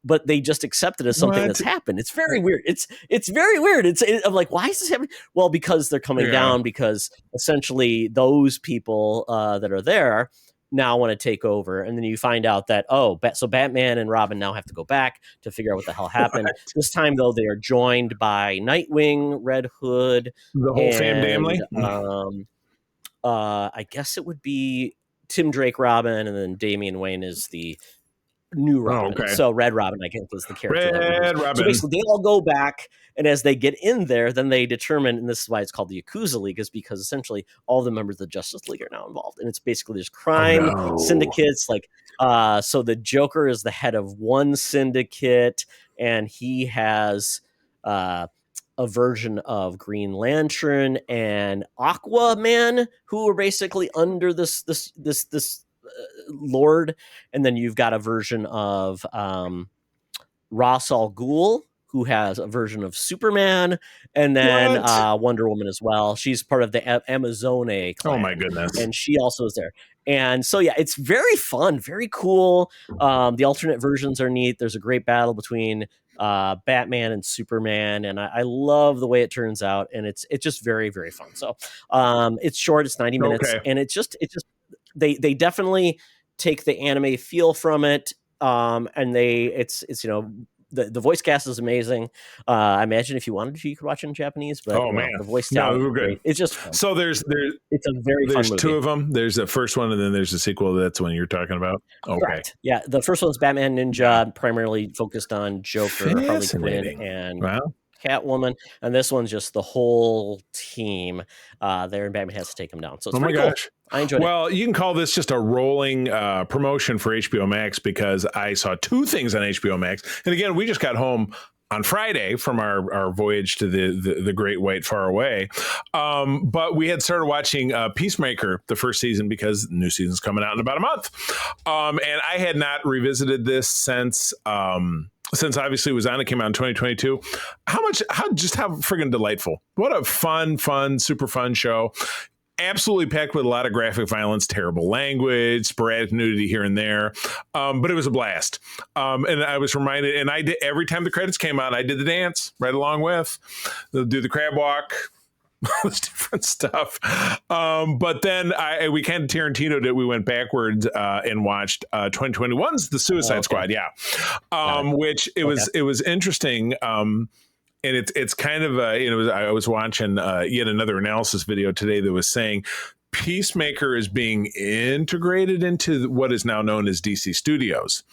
but they just accept it as something that's happened. It's very weird. It's very weird. I'm like, why is this happening? Well, because they're coming down, because essentially those people that are there now want to take over. And then you find out that, so Batman and Robin now have to go back to figure out what the hell happened. This time, though, they are joined by Nightwing, Red Hood, the whole family. I guess it would be Tim Drake Robin, and then Damian Wayne is the new Robin. okay. So Red Robin, I guess, is the character. Red Robin. So basically, they all go back, and as they get in there, then they determine, and this is why it's called the Yakuza League, is because essentially all the members of the Justice League are now involved, and it's basically there's crime syndicates. Like, so the Joker is the head of one syndicate, and he has a version of Green Lantern and Aquaman, who are basically under this lord, and then you've got a version of Ra's al Ghul, who has a version of Superman, and then Wonder Woman as well. She's part of the Amazone clan. Oh my goodness. And she also is there. And so, yeah, it's very fun, very cool. The alternate versions are neat. There's a great battle between Batman and Superman, and I love the way it turns out, and it's just very, very fun. So it's short, it's 90 minutes, and it just they definitely take the anime feel from it, and it's you know, the voice cast is amazing. I imagine if you wanted to, you could watch it in Japanese, but the voice talent is great. It's just fun. So there's it's a very fun movie. Two of them. There's the first one, and then there's the sequel. That's the one you're talking about. Okay. Correct. Yeah, the first one's Batman Ninja, primarily focused on Joker, Harley Quinn, and Catwoman, and this one's just the whole team there, and Batman has to take them down. So it's pretty cool. I enjoyed it. Well, you can call this just a rolling promotion for HBO Max, because I saw two things on HBO Max. And again, we just got home on Friday from our voyage to the Great White Far Away. But we had started watching Peacemaker, the first season, because the new season's coming out in about a month. And I had not revisited this since obviously it was on, it came out in 2022. How friggin' delightful. What a fun, super fun show. Absolutely packed with a lot of graphic violence, terrible language, sporadic nudity here and there. But it was a blast. And I was reminded, and I did, every time the credits came out, I did the dance right along with. They'll do the crab walk, all this different stuff. But then we kind of Tarantino'd it. We went backwards and watched 2021's The Suicide Squad. Yeah. Which it was interesting. And it's kind of I was watching yet another analysis video today that was saying Peacemaker is being integrated into what is now known as DC Studios,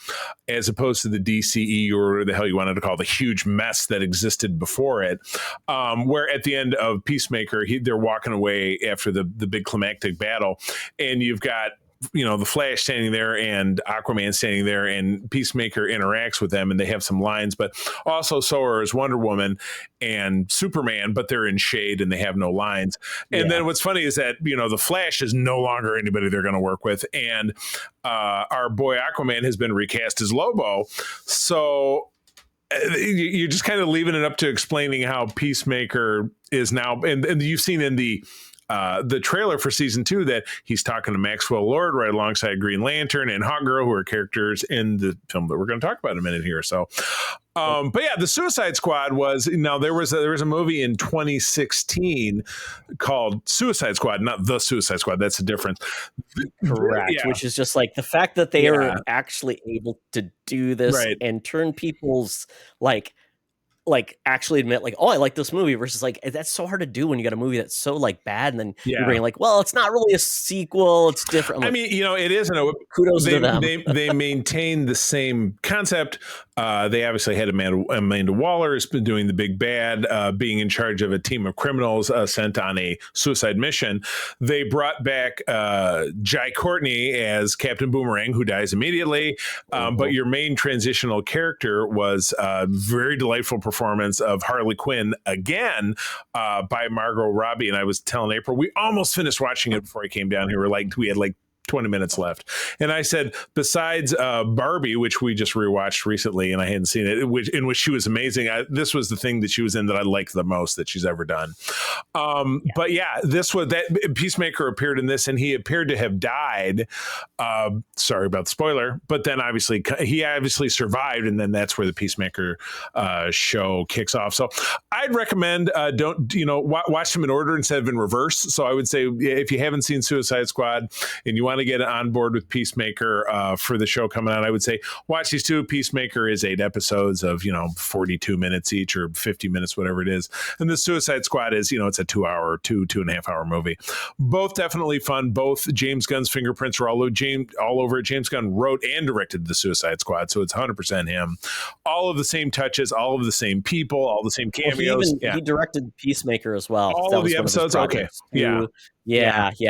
as opposed to the DCE, or whatever the hell you wanted to call the huge mess that existed before it. Where at the end of Peacemaker, they're walking away after the big climactic battle, and you've got the Flash standing there and Aquaman standing there, and Peacemaker interacts with them, and they have some lines, but also so is Wonder Woman and Superman, but they're in shade and they have no lines. And then what's funny is that the Flash is no longer anybody they're going to work with, and our boy Aquaman has been recast as Lobo. So you're just kind of leaving it up to explaining how Peacemaker is now, and you've seen in the trailer for season 2 that he's talking to Maxwell Lord right alongside Green Lantern and Hawkgirl, who are characters in the film that we're going to talk about in a minute here. So, but yeah, the Suicide Squad there was a movie in 2016 called Suicide Squad, not the Suicide Squad. That's the difference. Correct. Yeah. Which is just like the fact that they are actually able to do this and turn people's actually admit I like this movie, versus that's so hard to do when you got a movie that's so bad, and then you're bringing it's not really a sequel, it's different. It is. Kudos to them. They maintain the same concept. They obviously had Amanda Waller has been doing the big bad, being in charge of a team of criminals sent on a suicide mission. They brought back Jai Courtney as Captain Boomerang, who dies immediately. But your main transitional character was a very delightful performance of Harley Quinn again by Margot Robbie. And I was telling April, we almost finished watching it before I came down here. We had 20 minutes left. And I said, besides Barbie, which we just rewatched recently and I hadn't seen it, in which she was amazing, this was the thing that she was in that I liked the most that she's ever done. But yeah, that Peacemaker appeared in this, and he appeared to have died. Sorry about the spoiler, but then he obviously survived, and then that's where the Peacemaker show kicks off. So I'd recommend watch them in order instead of in reverse. So I would say if you haven't seen Suicide Squad and you want want to get on board with Peacemaker for the show coming out, I would say watch these two. Peacemaker is 8 episodes of 42 minutes each or 50 minutes, whatever it is, and the Suicide Squad is it's a 2.5 hour movie. Both definitely fun. Both James Gunn's fingerprints are all over it. James Gunn wrote and directed the Suicide Squad, so it's 100% him. All of the same touches, all of the same people, all the same cameos. He directed Peacemaker as well. All of the episodes. Okay, yeah.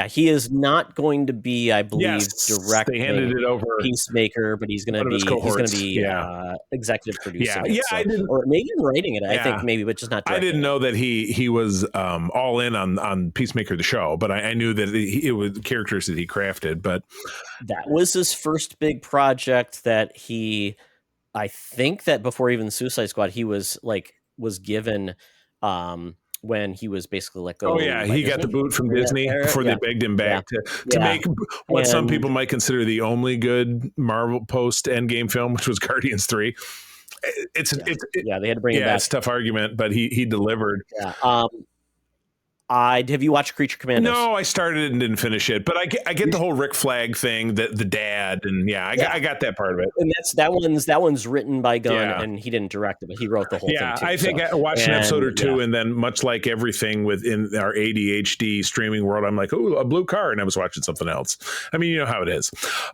He is not going to be, I believe, directing. They handed it over Peacemaker, but he's going to be executive producing. Yeah, it, so, or maybe writing it. I think maybe, but just not. I didn't know that he was all in on Peacemaker the show, but I knew that it was characters that he crafted. But that was his first big project that he. I think that before even Suicide Squad, he was given. When he was basically let go. Oh yeah, he got the boot from Disney before they begged him back to make what some people might consider the only good Marvel post Endgame film, which was Guardians 3. They had to bring him back. It's a tough argument, but he delivered. Yeah. Have you watched Creature Commandos? No, I started and didn't finish it, but I get the whole Rick Flag thing, the dad, and I got that part of it. And that one's written by Gunn, and he didn't direct it, but he wrote the whole thing too. I think I watched an episode or two, and then much like everything within our ADHD streaming world, I'm like, oh, a blue car, and I was watching something else. I mean, you know how it is.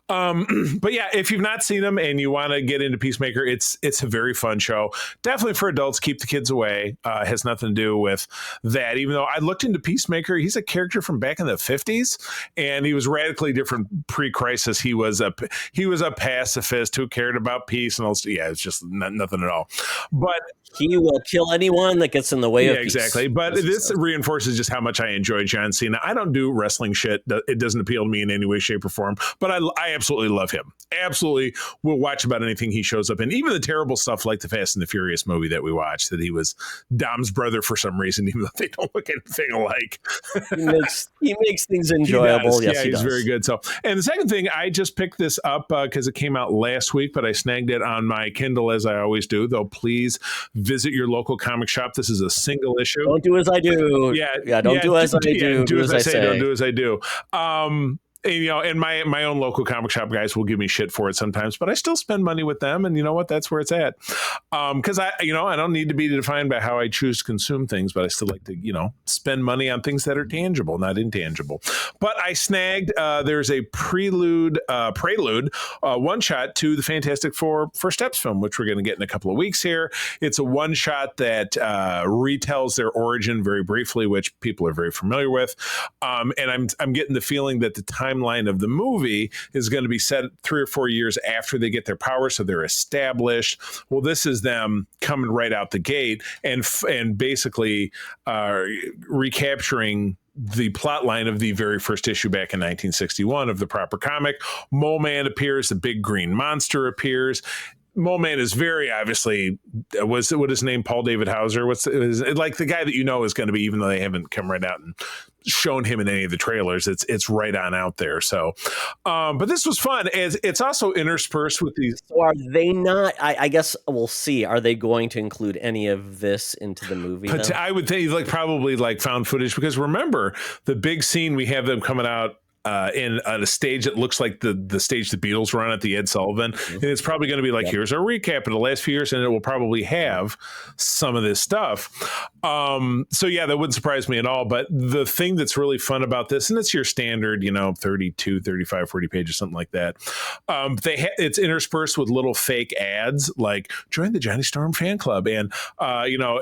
But yeah, if you've not seen them and you want to get into Peacemaker, it's a very fun show. Definitely for adults. Keep the kids away. Has nothing to do with that. Even though I looked into Peacemaker, he's a character from back in the 50s, and he was radically different pre-crisis. He was a pacifist who cared about peace and all. Yeah, it's just nothing at all. But he will kill anyone that gets in the way of peace. Exactly. But this reinforces just how much I enjoy John Cena. I don't do wrestling shit. It doesn't appeal to me in any way, shape, or form. But I absolutely love him. Absolutely will watch about anything he shows up in. Even the terrible stuff like the Fast and the Furious movie that we watched, that he was Dom's brother for some reason, even though they don't look anything alike. He makes things enjoyable. He does. He's very good. So, and the second thing, I just picked this up because it came out last week, but I snagged it on my Kindle as I always do. Though, please visit your local comic shop. This is a single issue. Don't do as I do. Don't do as I do. Do as I say. Don't do as I do. And my own local comic shop guys will give me shit for it sometimes, but I still spend money with them, and you know what? That's where it's at. Because I don't need to be defined by how I choose to consume things, but I still like to spend money on things that are tangible, not intangible. But I snagged there's a Prelude one shot to the Fantastic Four First Steps film, which we're going to get in a couple of weeks here. It's a one shot that retells their origin very briefly, which people are very familiar with, and I'm getting the feeling that the timeline of the movie is going to be set 3 or 4 years after they get their power, so they're established. Well, this is them coming right out the gate and basically recapturing the plot line of the very first issue back in 1961 of the proper comic. Mole Man appears, the big green monster appears. Mole Man is very obviously, what his name, Paul David Hauser? Like the guy that is going to be, even though they haven't come right out and shown him in any of the trailers, it's right on out there. So, but this was fun. It's also interspersed with these. So are they not? I guess we'll see. Are they going to include any of this into the movie? But I would think probably found footage, because remember the big scene we have them coming out in a stage that looks like the stage the Beatles were on at the Ed Sullivan. Mm-hmm. And it's probably going to be here's our recap of the last few years, and it will probably have some of this stuff. So yeah, that wouldn't surprise me at all. But the thing that's really fun about this, and it's your standard, 32, 35, 40 pages, something like that. It's interspersed with little fake ads like join the Johnny Storm fan club. And,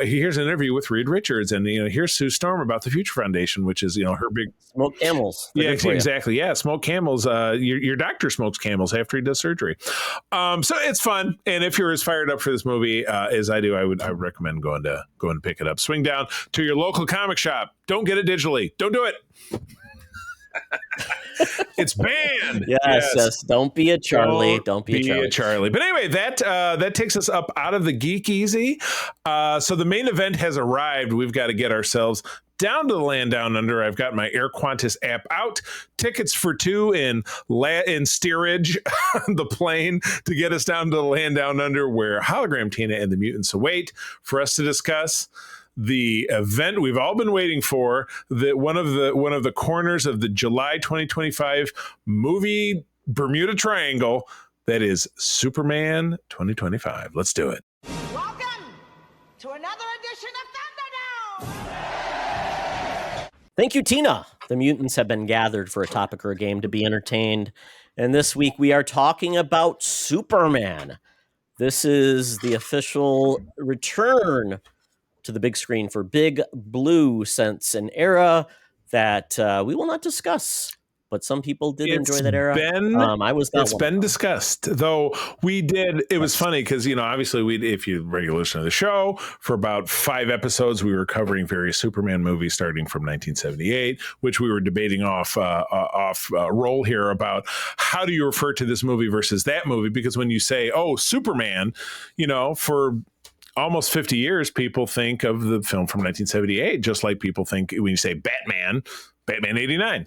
here's an interview with Reed Richards, and, here's Sue Storm about the Future Foundation, which is, her big smoke camels. Yeah, exactly. Yeah. Smoke camels. Your doctor smokes camels after he does surgery. So it's fun. And if you're as fired up for this movie as I do, I would recommend going to pick it up. Swing down to your local comic shop. Don't get it digitally. Don't do it. It's banned. Yes. Don't be a Charlie. Don't be a Charlie. But anyway, that takes us up out of the Geek Easy. So the main event has arrived. We've got to get ourselves down to the land down under. I've got my Air Qantas app out. Tickets for 2 in steerage on the plane to get us down to the land down under, where Hologram Tina and the mutants await for us to discuss the event we've all been waiting for, that one of the corners of the July 2025 movie Bermuda Triangle, that is Superman 2025. Let's do it. Welcome to another edition of Thunderdome! Thank you, Tina. The mutants have been gathered for a topic or a game to be entertained. And this week we are talking about Superman. This is the official return to the big screen for Big Blue since an era that we will not discuss. But some people did enjoy that era. It's been discussed, though we did. It was funny because, obviously if you regular listen to the show, for about 5 episodes, we were covering various Superman movies starting from 1978, which we were debating off roll here about how do you refer to this movie versus that movie? Because when you say, oh, Superman, for almost 50 years, people think of the film from 1978, just like people think when you say Batman 89,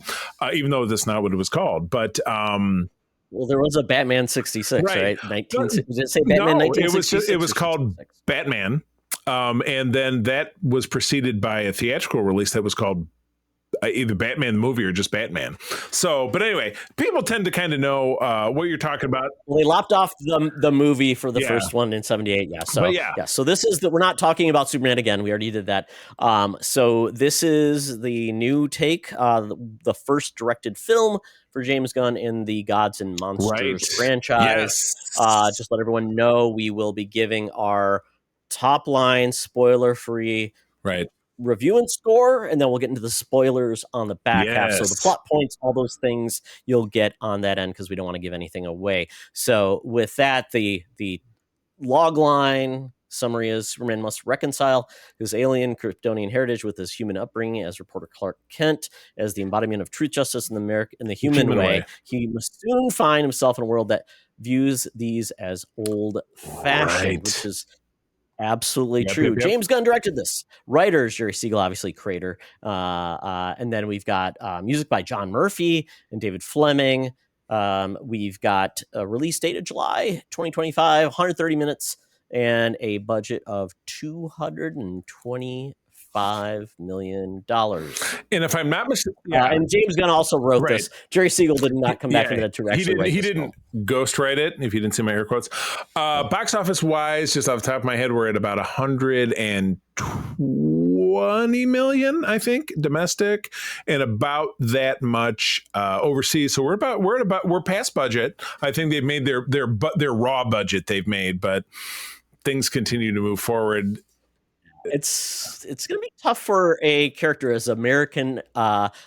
even though that's not what it was called. But well, there was a Batman 66, right? Did it say Batman 1966? It was called Batman, and then that was preceded by a theatrical release that was called either Batman the movie or just Batman. So, but anyway, people tend to kind of know what you're talking about. Well, they lopped off the movie for the first one in 78. Yeah. So, So this is we're not talking about Superman again. We already did that. So this is the new take, the first directed film for James Gunn in the Gods and Monsters franchise. Yes. Just let everyone know we will be giving our top line spoiler-free review and score, and then we'll get into the spoilers on the back half. So the plot points, all those things you'll get on that end because we don't want to give anything away. So with that, the log line summary is Superman must reconcile his alien Kryptonian heritage with his human upbringing as reporter Clark Kent. As the embodiment of truth, justice, and the human way, he must soon find himself in a world that views these as old-fashioned, which is absolutely true. Yep. James Gunn directed this. Writers, Jerry Siegel, obviously creator. And then we've got music by John Murphy and David Fleming. We've got a release date of July 2025, 130 minutes, and a budget of $225 million. And if I'm not mistaken, and James Gunn also wrote this. Jerry Siegel did not come back from that to actually write this. He didn't ghostwrite it, if you didn't see my air quotes. Box office wise, just off the top of my head, we're at about 120 million, I think, domestic, and about that much overseas. So we're past budget. I think they've made their raw budget they've made, but things continue to move forward. It's going to be tough for a character as American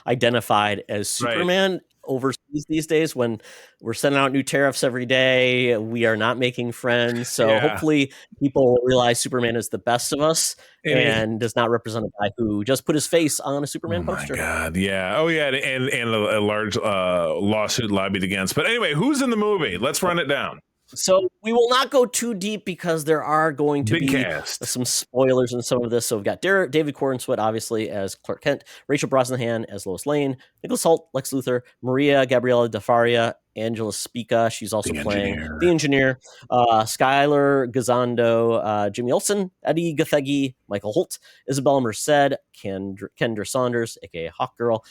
identified as Superman overseas these days when we're sending out new tariffs every day. We are not making friends. So hopefully people realize Superman is the best of us and does not represent a guy who just put his face on a Superman poster. Oh, my God. Yeah. Oh, yeah. And a large lawsuit lobbied against. But anyway, who's in the movie? Let's run it down. So we will not go too deep because there are going to be some spoilers in some of this. So we've got David Corenswet, obviously, as Clark Kent, Rachel Brosnahan as Lois Lane, Nicholas Hoult, Lex Luthor, Maria Gabriela De Faria, Angela Spica. She's also playing the engineer. Skylar Gazondo, Jimmy Olsen, Eddie Gathegi, Michael Holt, Isabella Merced, Kendra Saunders, aka Hawkgirl,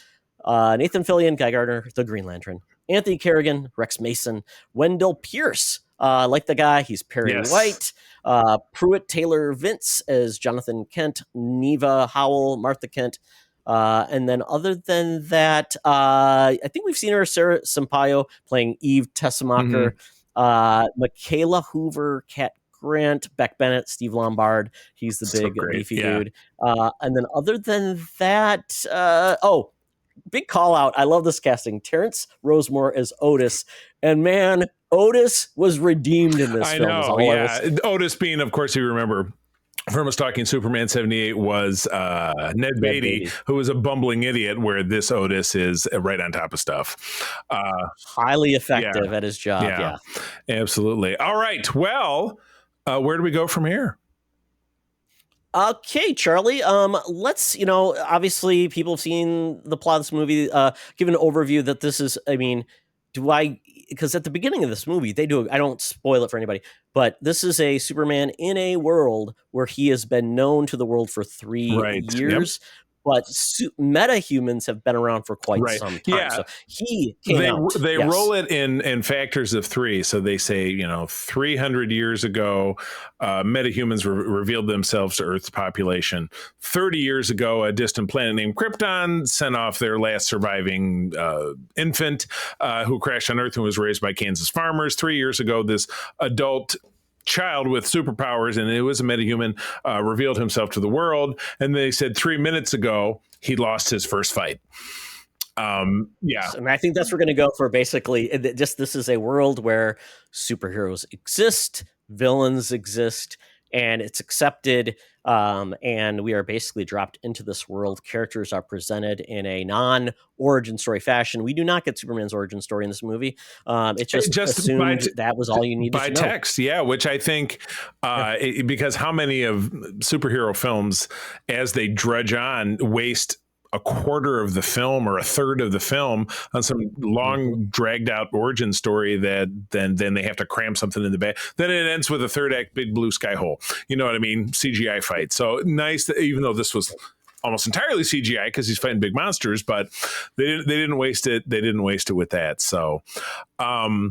Nathan Fillion, Guy Gardner, the Green Lantern, Anthony Kerrigan, Rex Mason, Wendell Pierce, like the guy, he's Perry White, Pruitt Taylor Vince as Jonathan Kent, Neva Howell, Martha Kent, and then other than that, I think we've seen her, Sarah Sampaio, playing Eve Tessemacher, Michaela Hoover, Kat Grant, Beck Bennett, Steve Lombard, he's the big beefy dude, and then other than that, big call out. I love this casting. Terrence Rosemore as Otis. And man, Otis was redeemed in this film. I know, Otis being, of course, you remember from us talking Superman 78 was Ned Beatty, who was a bumbling idiot, where this Otis is right on top of stuff. Highly effective at his job. Yeah, absolutely. All right. Well, where do we go from here? Okay, Charlie. Let's, obviously people have seen the plot of this movie. Give an overview that this is, because at the beginning of this movie, I don't spoil it for anybody, but this is a Superman in a world where he has been known to the world for 3 Right. years. But meta-humans have been around for quite Right. some time. Yeah. So he came out. They Yes. roll it in factors of 3. So they say, 300 years ago, metahumans revealed themselves to Earth's population. 30 years ago, a distant planet named Krypton sent off their last surviving infant who crashed on Earth and was raised by Kansas farmers. 3 years ago, this adult child with superpowers, and it was a metahuman, revealed himself to the world. And they said 3 minutes ago, he lost his first fight. Yeah. And I think that's what we're going to go for. Basically, this is a world where superheroes exist, villains exist, and it's accepted. And we are basically dropped into this world. Characters are presented in a non-origin story fashion. We do not get Superman's origin story in this movie. It just assumed that was all you needed by to know. text. Yeah, which I think because how many of superhero films, as they drudge on, waste a quarter of the film or a third of the film on some long dragged out origin story that then they have to cram something in the back. Then it ends with a third act big blue sky hole. You know what I mean? CGI fight. So nice that even though this was almost entirely CGI because he's fighting big monsters, but they didn't waste it. They didn't waste it with that. So, yeah.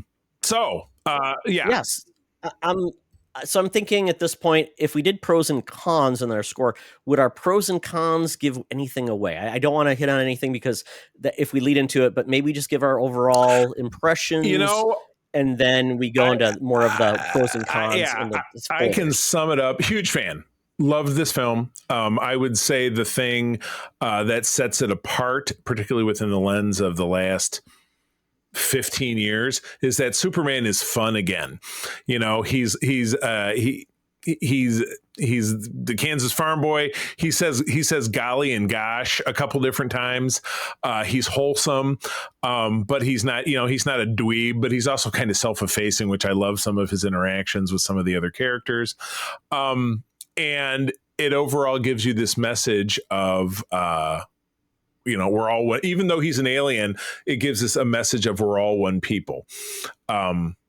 Yes. So I'm thinking at this point, if we did pros and cons in our score, would our pros and cons give anything away? I don't want to hit on anything because if we lead into it, but maybe just give our overall impressions. And then we go into more of the pros and cons. I can sum it up. Huge fan. Loved this film. I would say the thing that sets it apart, particularly within the lens of the last 15 years, is that Superman is fun again. He's the Kansas farm boy. He says golly and gosh a couple different times. He's wholesome, but he's not a dweeb, but he's also kind of self-effacing, which I love some of his interactions with some of the other characters. And it overall gives you this message of we're all one. Even though he's an alien, it gives us a message of we're all one people,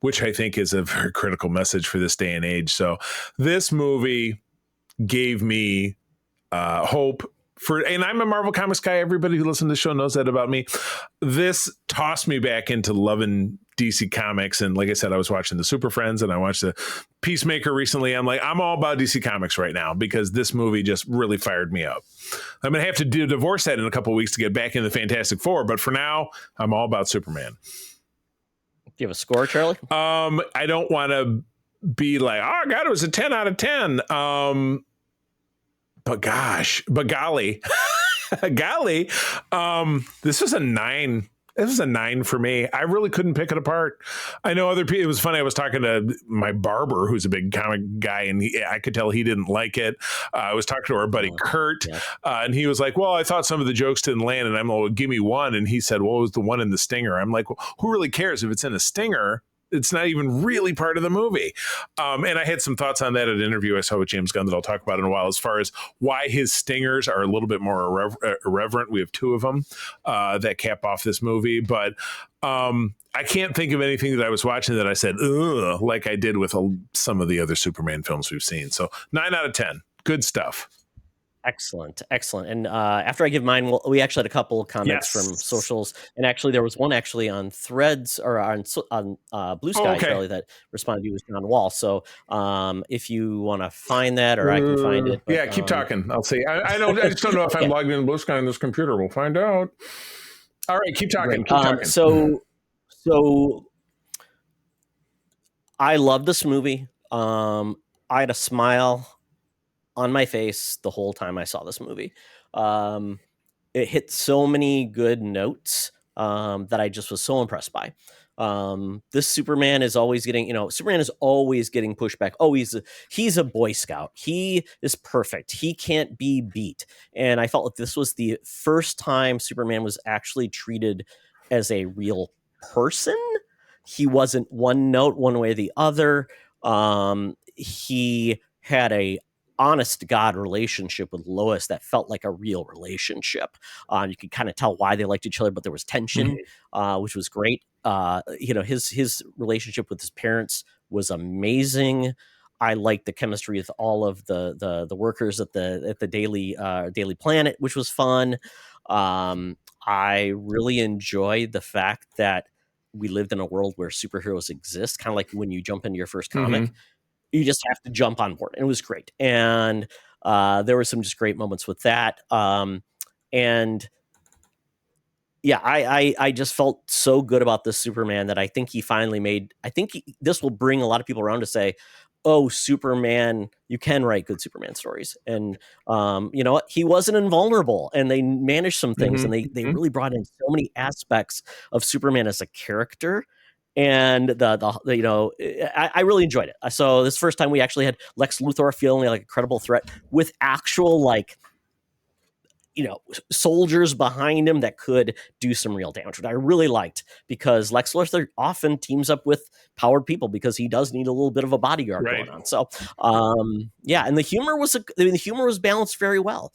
which I think is a very critical message for this day and age. So this movie gave me hope and I'm a Marvel Comics guy. Everybody who listens to the show knows that about me. This tossed me back into loving DC Comics. And like I said, I was watching the Super Friends and I watched the Peacemaker recently. I'm all about DC Comics right now because this movie just really fired me up. I'm going to have to divorce that in a couple of weeks to get back in the Fantastic Four. But for now, I'm all about Superman. Do you have a score, Charlie? I don't want to be like, oh, God, it was a 10 out of 10. But golly, this was a 9. This was a 9 for me. I really couldn't pick it apart. I know other people. It was funny. I was talking to my barber, who's a big comic guy, and I could tell he didn't like it. I was talking to our buddy Kurt, and he was like, "Well, I thought some of the jokes didn't land." And I'm like, well, "Give me one." And he said, "Well, it was the one in the stinger." I'm like, well, "Who really cares if it's in a stinger? It's not even really part of the movie." And I had some thoughts on that at an interview I saw with James Gunn that I'll talk about in a while, as far as why his stingers are a little bit more irreverent. We have 2 of them that cap off this movie. But I can't think of anything that I was watching that I said, ugh, like I did with some of the other Superman films we've seen. So 9 out of 10. Good stuff. Excellent. And after I give mine, we actually had a couple of comments from socials, and actually there was one on Threads or on Blue Sky, Charlie, that responded to you was John Wall. So if you want to find that, or I can find it. But, keep talking. I'll see. I just don't know if I'm logged in Blue Sky on this computer. We'll find out. All right, keep talking. Keep talking. So I love this movie. I had a smile on my face the whole time I saw this movie. It hit so many good notes that I just was so impressed by. This Superman is always getting, pushback. Oh, he's a Boy Scout. He is perfect. He can't be beat. And I felt like this was the first time Superman was actually treated as a real person. He wasn't one note one way or the other. He had a honest to God relationship with Lois that felt like a real relationship. You could kind of tell why they liked each other, but there was tension, which was great. His relationship with his parents was amazing. I liked the chemistry with all of the workers at the Daily Planet, which was fun. I really enjoyed the fact that we lived in a world where superheroes exist, kind of like when you jump into your first comic. You just have to jump on board. And it was great. And there were some just great moments with that. And yeah, I just felt so good about this Superman that I think he finally made. This will bring a lot of people around to say, oh, Superman, you can write good Superman stories. And you know what? He wasn't invulnerable, and they managed some things, and they really brought in so many aspects of Superman as a character. And I really enjoyed it. So this first time we actually had Lex Luthor feeling like a credible threat with actual soldiers behind him that could do some real damage, which I really liked, because Lex Luthor often teams up with powered people because he does need a little bit of a bodyguard going on. So, and the humor was balanced very well,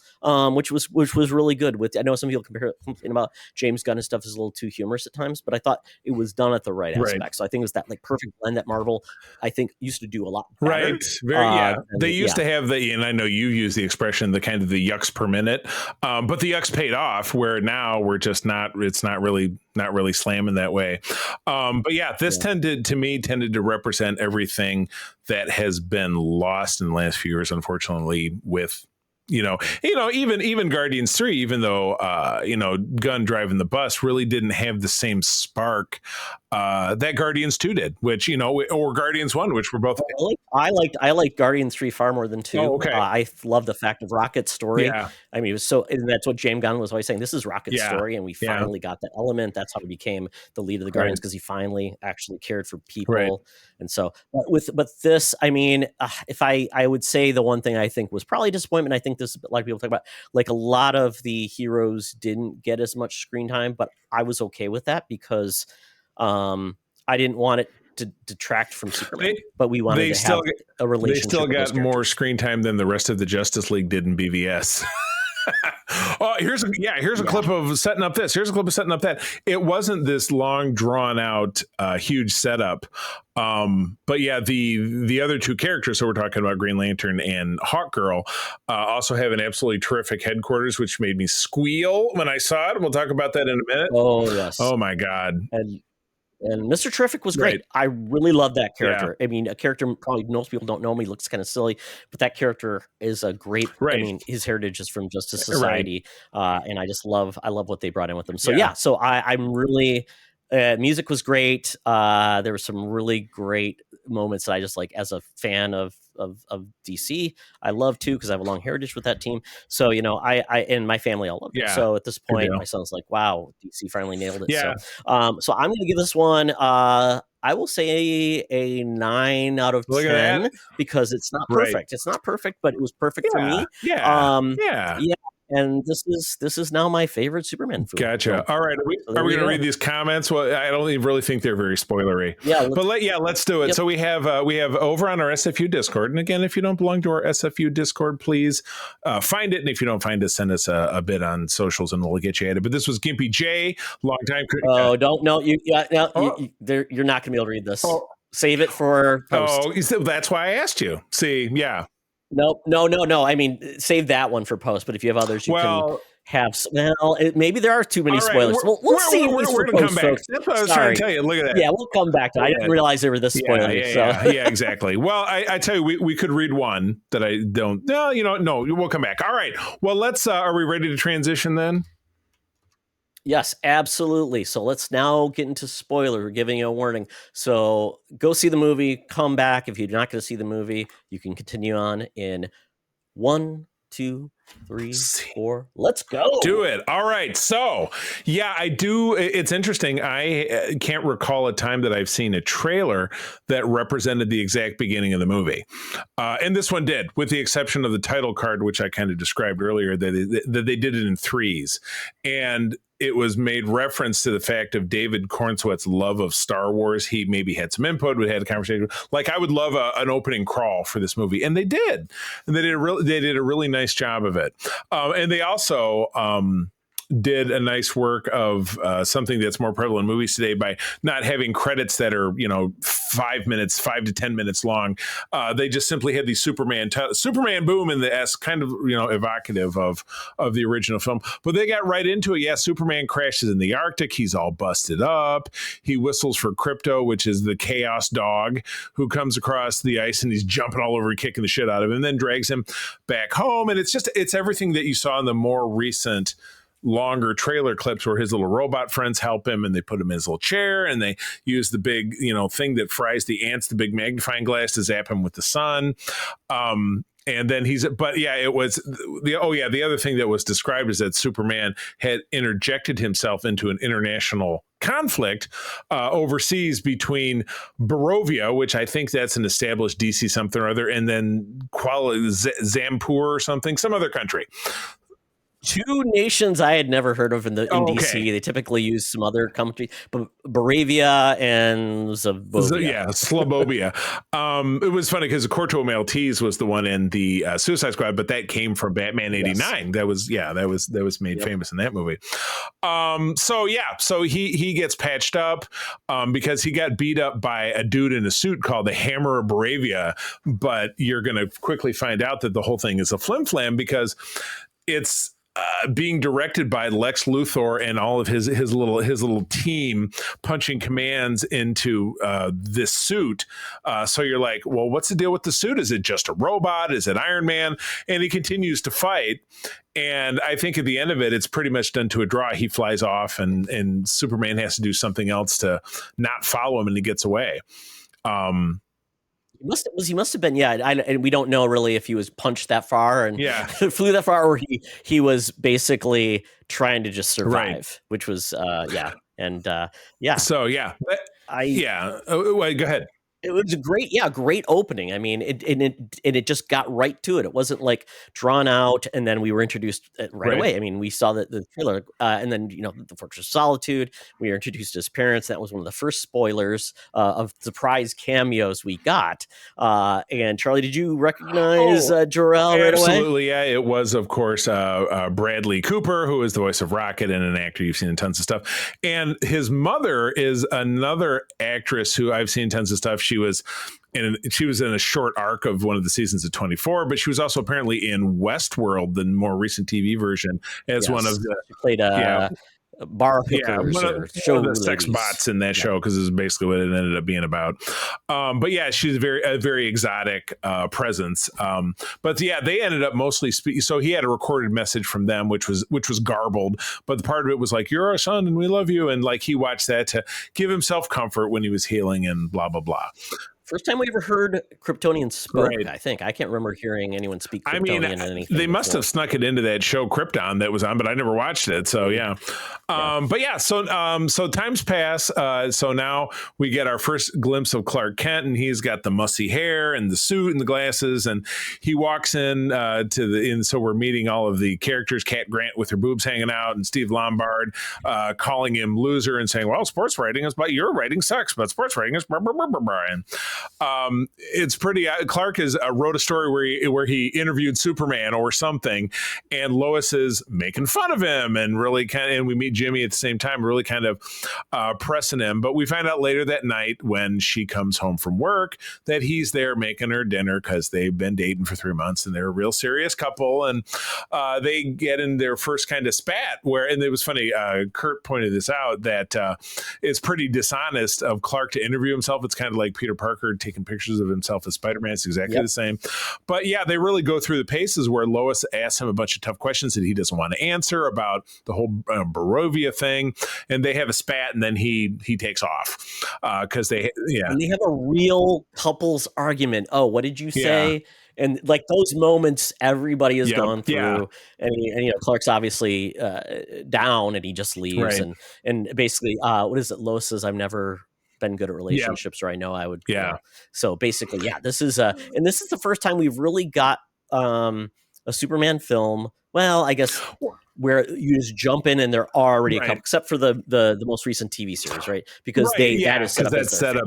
which was really good. I know some people complain about James Gunn and stuff is a little too humorous at times, but I thought it was done at the right aspect. So I think it was that perfect blend that Marvel, I think, used to do a lot better. Right. They used to have and I know you use the expression, the kind of the yucks per minute. But the yucks paid off, where now we're just it's not really slamming that way. But yeah, this tended to represent everything that has been lost in the last few years, unfortunately, with even Guardians 3, even though Gunn driving the bus really didn't have the same spark that Guardians 2 did, which or Guardians 1, which were both. I liked Guardians 3 far more than 2. Oh, okay. I love the fact of Rocket's story. Yeah. I mean, it was so, and that's what James Gunn was always saying. This is Rocket's story, and we finally got that element. That's how he became the lead of the Guardians, because he finally actually cared for people. Right. And so, but this, I mean, if I would say the one thing I think was probably disappointment. I think this a lot of people talk about, a lot of the heroes didn't get as much screen time, but I was okay with that because I didn't want it to detract from Superman, but we wanted to have a relationship. They still got more screen time than the rest of the Justice League did in BVS. Oh, here's a clip of setting up this. Here's a clip of setting up that. It wasn't this long, drawn out, huge setup. But yeah, the other two characters, so we're talking about Green Lantern and Hawkgirl, also have an absolutely terrific headquarters, which made me squeal when I saw it. We'll talk about that in a minute. Oh, yes. Oh, my God. And Mr. Terrific was great. Right. I really love that character. Yeah. I mean, a character probably most people don't know him. He looks kind of silly, but that character is a great. Right. I mean, his heritage is from Justice Society, and I love what they brought in with him. So so I'm really. Music was great. There were some really great moments that I just like as a fan of DC. I love too, because I have a long heritage with that team. So I and my family all love it. So at this point, my son's like, "Wow, DC finally nailed it." Yeah. So I'm going to give this one. I will say a 9 out of 10 because it's not perfect. Right. It's not perfect, but it was perfect for me. Yeah. And this is now my favorite Superman film. Gotcha. All right. Are we going to read these comments? Well, I don't even really think they're very spoilery. Yeah. Let's do it. Yep. So we have over on our SFU Discord. And again, if you don't belong to our SFU Discord, please find it. And if you don't find it, send us a bit on socials and we'll get you added. But this was Gimpy J, longtime critic. Oh, don't know. You're not going to be able to read this. Oh. Save it for post. Oh, that's why I asked you. See, yeah. No. I mean, save that one for post. But if you have others, you can have. Well, maybe there are too many spoilers. We'll see. We're going to come back. That's what I was trying to tell you. Look at that. Yeah, we'll come back to it. I didn't realize there were this spoilers. Yeah, exactly. Well, I tell you, we could read one that I don't. No, no, we'll come back. All right. Well, let's. Are we ready to transition then? Yes, absolutely. So let's now get into spoiler. We're giving you a warning. So go see the movie, come back. If you're not going to see the movie, you can continue on in 1, 2, 3, 4. Let's go. Do it. All right. So, yeah, I do. It's interesting. I can't recall a time that I've seen a trailer that represented the exact beginning of the movie. And this one did, with the exception of the title card, which I kind of described earlier, that they did it in threes. And it was made reference to the fact of David Cornswett's love of Star Wars. He maybe had some input, we had a conversation. Like, I would love an opening crawl for this movie, and they did, and they did a really nice job of it. And they also did a nice work of something that's more prevalent in movies today by not having credits that are 5 to 10 minutes long. They just simply had these Superman boom in the S, kind of evocative of the original film. But they got right into it. Yeah, Superman crashes in the Arctic. He's all busted up. He whistles for Krypto, which is the chaos dog, who comes across the ice and he's jumping all over and kicking the shit out of him, and then drags him back home. And it's everything that you saw in the more recent longer trailer clips where his little robot friends help him, and they put him in his little chair, and they use the big thing that fries the ants, the big magnifying glass, to zap him with the sun. And then the other thing that was described is that Superman had interjected himself into an international conflict overseas between Barovia, which I think that's an established DC something or other, and then Zampur or something, some other country. Two nations I had never heard of in DC. They typically use some other country, but Baravia and Slobovia. Slobovia. It was funny because Corto Maltese was the one in the Suicide Squad, but that came from Batman '89. Yes. That was made famous in that movie. So he gets patched up because he got beat up by a dude in a suit called the Hammer of Baravia. But you're going to quickly find out that the whole thing is a flim-flam because it's being directed by Lex Luthor and all of his little team punching commands into this suit. So you're like, well, what's the deal with the suit? Is it just a robot? Is it Iron Man? And he continues to fight. And I think at the end of it, it's pretty much done to a draw. He flies off and Superman has to do something else to not follow him, and he gets away. He must have been, and we don't know really if he was punched that far and flew that far, or he was basically trying to just survive, which was So go ahead. It was a great opening. I mean, it just got right to it. It wasn't like drawn out, and then we were introduced right away. I mean, we saw the trailer, and then the Fortress of Solitude. We were introduced to his parents. That was one of the first spoilers of surprise cameos we got. And Charlie, did you recognize Jor-El right away? Absolutely, yeah. It was, of course, Bradley Cooper, who is the voice of Rocket and an actor you've seen in tons of stuff. And his mother is another actress who I've seen tons of stuff. She was in a short arc of one of the seasons of 24, but she was also apparently in Westworld, the more recent TV version, as one of the. She played bar hookers one of the sex bots in that show, because this is basically what it ended up being about. But yeah, she's a very exotic presence. But yeah, they ended up mostly so he had a recorded message from them, which was garbled, but the part of it was like, "You're our son and we love you," and like he watched that to give himself comfort when he was healing and blah blah blah. First time we ever heard Kryptonian spoke, I think. I can't remember hearing anyone speak Kryptonian in anything. They must have snuck it into that show Krypton that was on, but I never watched it. So yeah. But yeah, so times pass. So now we get our first glimpse of Clark Kent, and he's got the mussy hair and the suit and the glasses, and he walks in so we're meeting all of the characters, Cat Grant with her boobs hanging out, and Steve Lombard calling him loser and saying, well, sports writing is, but your writing sucks, but sports writing is blah, blah, blah, blah, blah. And it's pretty. Clark wrote a story where he interviewed Superman or something, and Lois is making fun of him and really and we meet Jimmy at the same time, really kind of pressing him. But we find out later that night when she comes home from work that he's there making her dinner because they've been dating for 3 months and they're a real serious couple, and they get in their first kind of spat and it was funny. Kurt pointed this out that it's pretty dishonest of Clark to interview himself. It's kind of like Peter Parker taking pictures of himself as Spider-Man. It's exactly the same. But yeah, they really go through the paces where Lois asks him a bunch of tough questions that he doesn't want to answer about the whole Barovia thing, and they have a spat, and then he takes off because and they have a real couples argument. Oh, what did you say? And like those moments, everybody has gone through, and Clark's obviously down, and he just leaves, and basically, what is it? Lois says, "I've never been good at relationships, or I know I would." So basically, this is the first time we've really got a a Superman film. Well, I guess where you just jump in and they're already a Right. couple, except for the most recent TV series, right? Because that is set up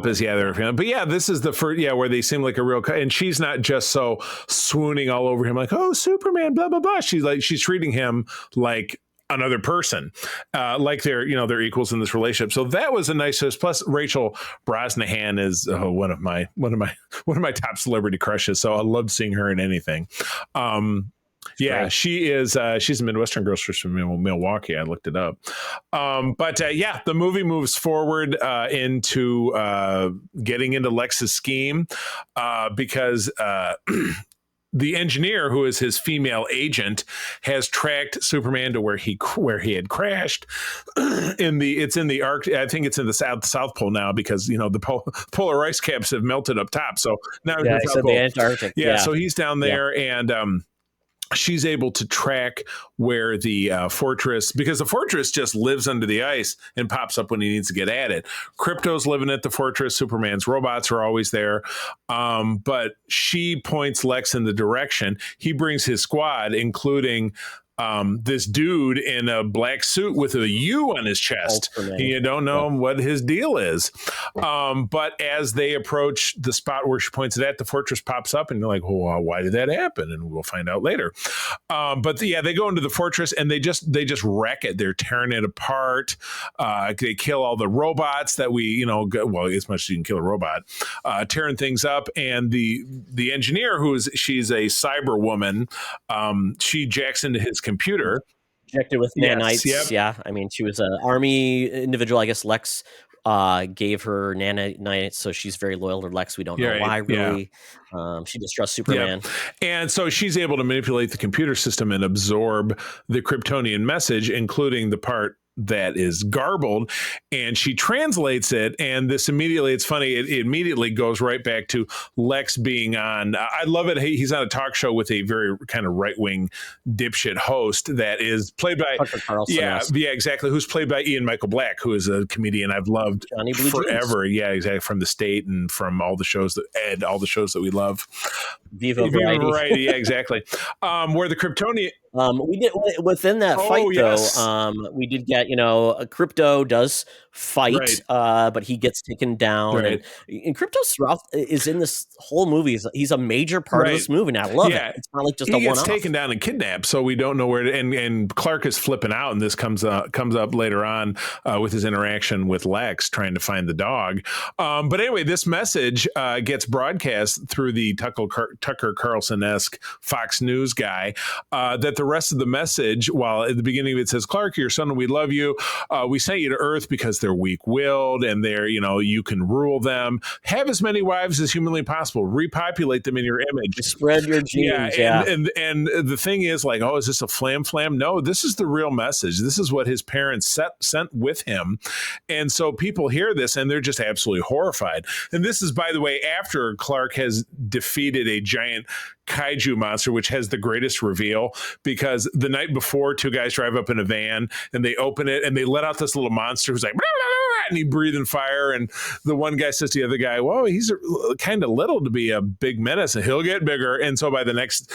as their family. their family. But yeah, this is the first where they seem like a real and she's not just so swooning all over him like, oh, Superman, blah blah blah. She's treating him like another person, like they're equals in this relationship. So that was a nice twist. Plus, Rachel Brosnahan is one of my top celebrity crushes. So I loved seeing her in anything. Yeah, she is. She's a Midwestern girl from Milwaukee. I looked it up. But the movie moves forward into getting into Lex's scheme because the engineer, who is his female agent, has tracked Superman to where he had crashed it's in the Arctic. I think it's in the South Pole now because the polar ice caps have melted up top. So now the Antarctic. Yeah, so he's down there and she's able to track where the fortress, because the fortress just lives under the ice and pops up when he needs to get at it. Krypto's living at the fortress. Superman's robots are always there. But she points Lex in the direction. He brings his squad, including this dude in a black suit with a U on his chest. You don't know what his deal is. But as they approach the spot where she points it at, the fortress pops up and you're like, well, why did that happen? And we'll find out later. But they go into the fortress and they just wreck it. They're tearing it apart. They kill all the robots that as much as you can kill a robot, tearing things up. And the engineer, she's a cyber woman, she jacks into his computer. Injected with nanites. Yes, yep. Yeah. I mean, she was an army individual. I guess Lex gave her nanites, so she's very loyal to Lex. We don't know why, really. She distrusts Superman. Yep. And so she's able to manipulate the computer system and absorb the Kryptonian message, including the part that is garbled, and she translates it, and this immediately, it's funny, it immediately goes right back to Lex being on, I love it, he's on a talk show with a very kind of right-wing dipshit host that is played by Tucker Carlson. Yeah, exactly, who's played by Ian Michael Black, who is a comedian I've loved forever. Yeah, exactly, from The State and from all the shows that we love. Viva Variety. Yeah, exactly. Where the Kryptonian we did within that fight, yes. though. We did get Krypto does fight, but he gets taken down, and Krypto throughout is in this whole movie. He's a major part of this movie, and I love it. It's not like just a one-off. He gets taken down and kidnapped, so we don't know where. And Clark is flipping out, and this comes up later on with his interaction with Lex trying to find the dog. But anyway, this message gets broadcast through the Tucker Carlson-esque Fox News guy that the rest of the message, while at the beginning of it says, Clark, your son, we love you. We sent you to Earth because they're weak-willed and they're, you can rule them. Have as many wives as humanly possible. Repopulate them in your image. Spread your genes. And the thing is like, is this a flam? No, this is the real message. This is what his parents sent with him. And so people hear this and they're just absolutely horrified. And this is, by the way, after Clark has defeated a giant kaiju monster, which has the greatest reveal, because the night before, two guys drive up in a van and they open it and they let out this little monster who's like, blah, blah, blah, and he breathing fire. And the one guy says to the other guy, well, he's kind of little to be a big menace and he'll get bigger. And so by the next,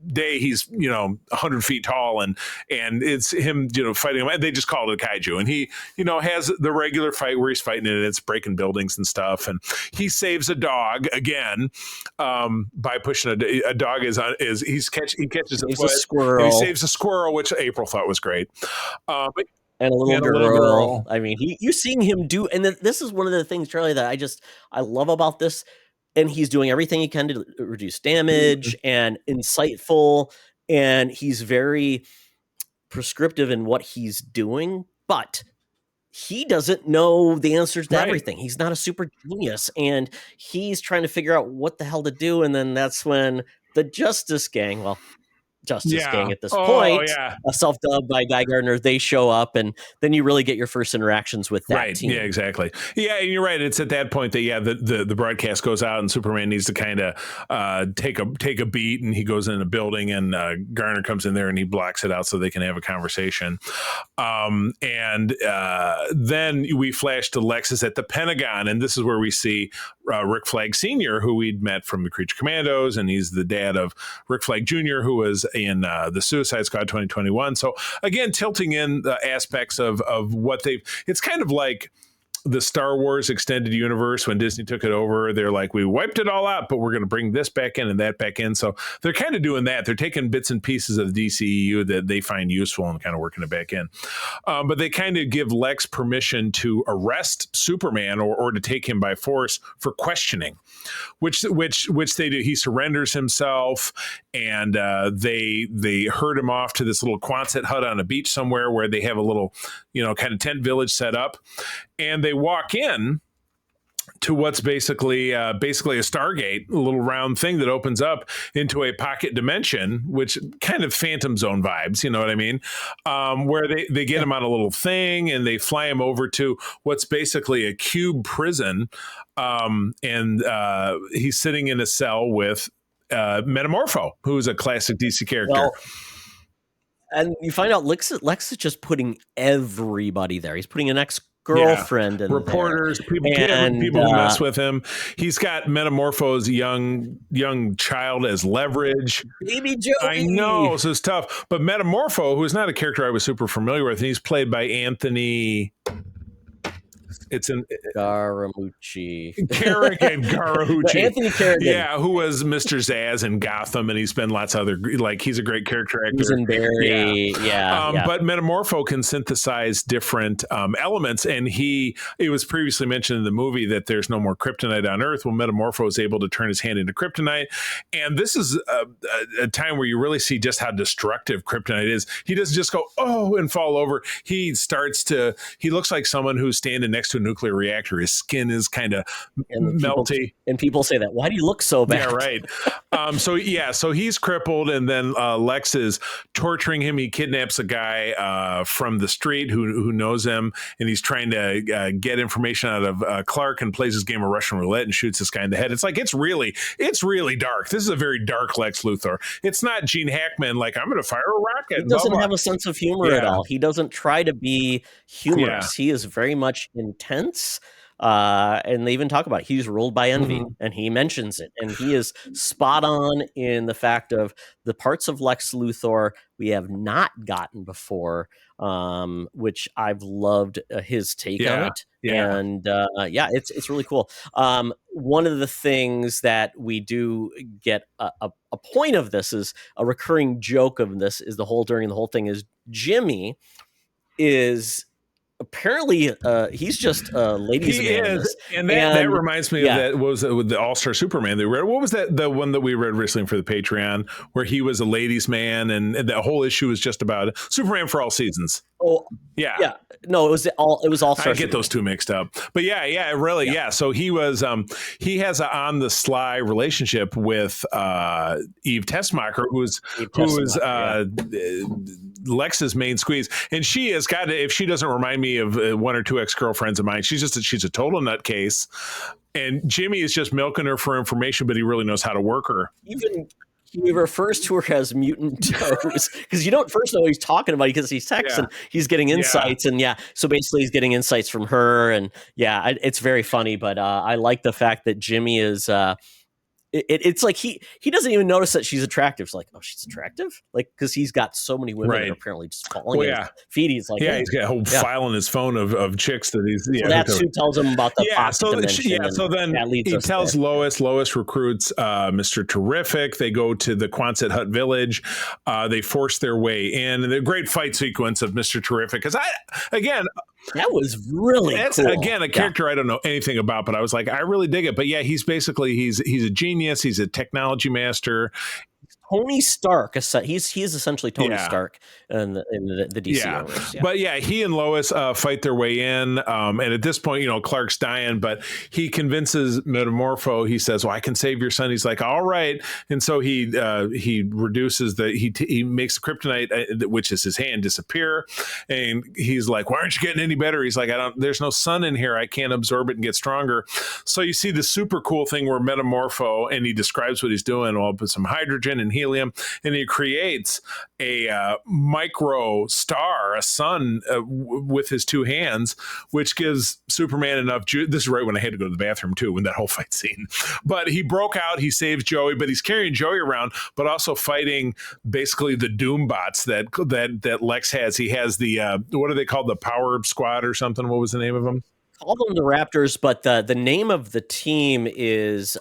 day, he's, 100 feet tall and it's him, fighting him. And they just call it a kaiju. And he, has the regular fight where he's fighting it and it's breaking buildings and stuff. And he saves a dog again by pushing a dog he catches a squirrel. And he saves a squirrel, which April thought was great. And a little girl. I mean, you're seeing him do, and this is one of the things, Charlie, that I love about this. And he's doing everything he can to reduce damage and insightful, and he's very prescriptive in what he's doing, but he doesn't know the answers to everything. He's not a super genius, and he's trying to figure out what the hell to do. And then that's when the Justice Gang, Justice Yeah. Gang at this Oh, point, yeah. self-dubbed by Guy Gardner. They show up, and then you really get your first interactions with that Right. team. Yeah, exactly. Yeah, and you're right. It's at that point that the broadcast goes out and Superman needs to kind of take a beat, and he goes in a building, and Garner comes in there and he blocks it out so they can have a conversation. And then we flash to Lexus at the Pentagon, and this is where we see Rick Flag Sr., who we'd met from the Creature Commandos, and he's the dad of Rick Flag Jr., who was in the Suicide Squad 2021. So again, tilting in the aspects of what it's kind of like the Star Wars extended universe. When Disney took it over, they're like, we wiped it all out, but we're going to bring this back in and that back in. So they're kind of doing that. They're taking bits and pieces of the DCEU that they find useful and kind of working it back in. But they kind of give Lex permission to arrest Superman or to take him by force for questioning, which they do. He surrenders himself, and they herd him off to this little Quonset hut on a beach somewhere where they have a little, kind of tent village set up. And they walk in to what's basically a Stargate, a little round thing that opens up into a pocket dimension, which kind of Phantom Zone vibes, you know what I mean? Where they get him on a little thing and they fly him over to what's basically a cube prison. And he's sitting in a cell with Metamorpho, who's a classic DC character. Well, and you find out Lex is just putting everybody there. He's putting an ex-girlfriend in reporters, there. people who mess with him. He's got Metamorpho's young child as leverage. Baby Joey. I know, so it's tough. But Metamorpho, who's not a character I was super familiar with, and he's played by Anthony. It's an Garamucci. Carrigan Garahucci. Anthony Carrigan. Yeah, who was Mr. Zaz in Gotham, and he's been lots of other, he's a great character actor. He's in Barry. Yeah. But Metamorpho can synthesize different elements, and it was previously mentioned in the movie that there's no more kryptonite on Earth. Well, Metamorpho is able to turn his hand into kryptonite, and this is a time where you really see just how destructive kryptonite is. He doesn't just go, oh, and fall over. He looks like someone who's standing next to a nuclear reactor. His skin is kind of melty. And people say that, why do you look so bad? Yeah, right. So he's crippled, and then Lex is torturing him. He kidnaps a guy from the street who knows him, and he's trying to get information out of Clark, and plays his game of Russian roulette and shoots this guy in the head. It's like, it's really dark. This is a very dark Lex Luthor. It's not Gene Hackman, like, I'm going to fire a rocket. He doesn't have a sense of humor at all. He doesn't try to be humorous. Yeah. He is very much intense. And they even talk about it. He's ruled by envy, and he mentions it. And he is spot on in the fact of the parts of Lex Luthor we have not gotten before, which I've loved his take on it. Yeah. And it's really cool. One of the things that we do get a point of this is a recurring joke of this is during the whole thing is Jimmy is apparently he's just a ladies' man. And that reminds me of that. What was it with the All-Star Superman they read? What was that? The one that we read recently for the Patreon, where he was a ladies' man, and the whole issue was just about Superman for all seasons. Oh, yeah. No, it was All-Star. I get those two mixed up, but really. So he was he has an on the sly relationship with Eve Tessmacher, who is Lex's main squeeze, and she has got to, if she doesn't remind me of one or two ex-girlfriends of mine, she's a total nutcase, and Jimmy is just milking her for information, but he really knows how to work her. Even he refers to her as mutant toes because you don't first know what he's talking about because he's texting, he's getting insights, and so basically he's getting insights from her, and it's very funny, but I like the fact that Jimmy is it's like he doesn't even notice that she's attractive. It's like, oh, she's attractive, like, because he's got so many women that are apparently just falling at his feet. He's like, he's got a whole file on his phone of chicks that he's. So that's who tells him about the dimension. So then he tells Lois. Lois recruits Mr. Terrific. They go to the Quonset Hut village. They force their way in, and the great fight sequence of Mr. Terrific. Because that was really cool. Again, a character I don't know anything about, but I was like, I really dig it. But he's basically he's a genius. He's a technology master. Tony Stark. He is essentially Tony Yeah. Stark in the DC universe. Yeah. But yeah, he and Lois fight their way in, and at this point, Clark's dying, but he convinces Metamorpho. He says, "Well, I can save your son." He's like, "All right," and so he reduces he makes the kryptonite, which is his hand, disappear, and he's like, "Why aren't you getting any better?" He's like, There's no sun in here. I can't absorb it and get stronger." So you see the super cool thing where Metamorpho, and he describes what he's doing. I'll put some hydrogen and helium, and he creates a micro star, a sun, with his two hands, which gives Superman enough this is right when I had to go to the bathroom too, when that whole fight scene. But he broke out, he saves Joey, but he's carrying Joey around, but also fighting basically the Doom bots that Lex has. He has the what are they called, the Power Squad or something? What was the name of them? Call them the Raptors, but the name of the team is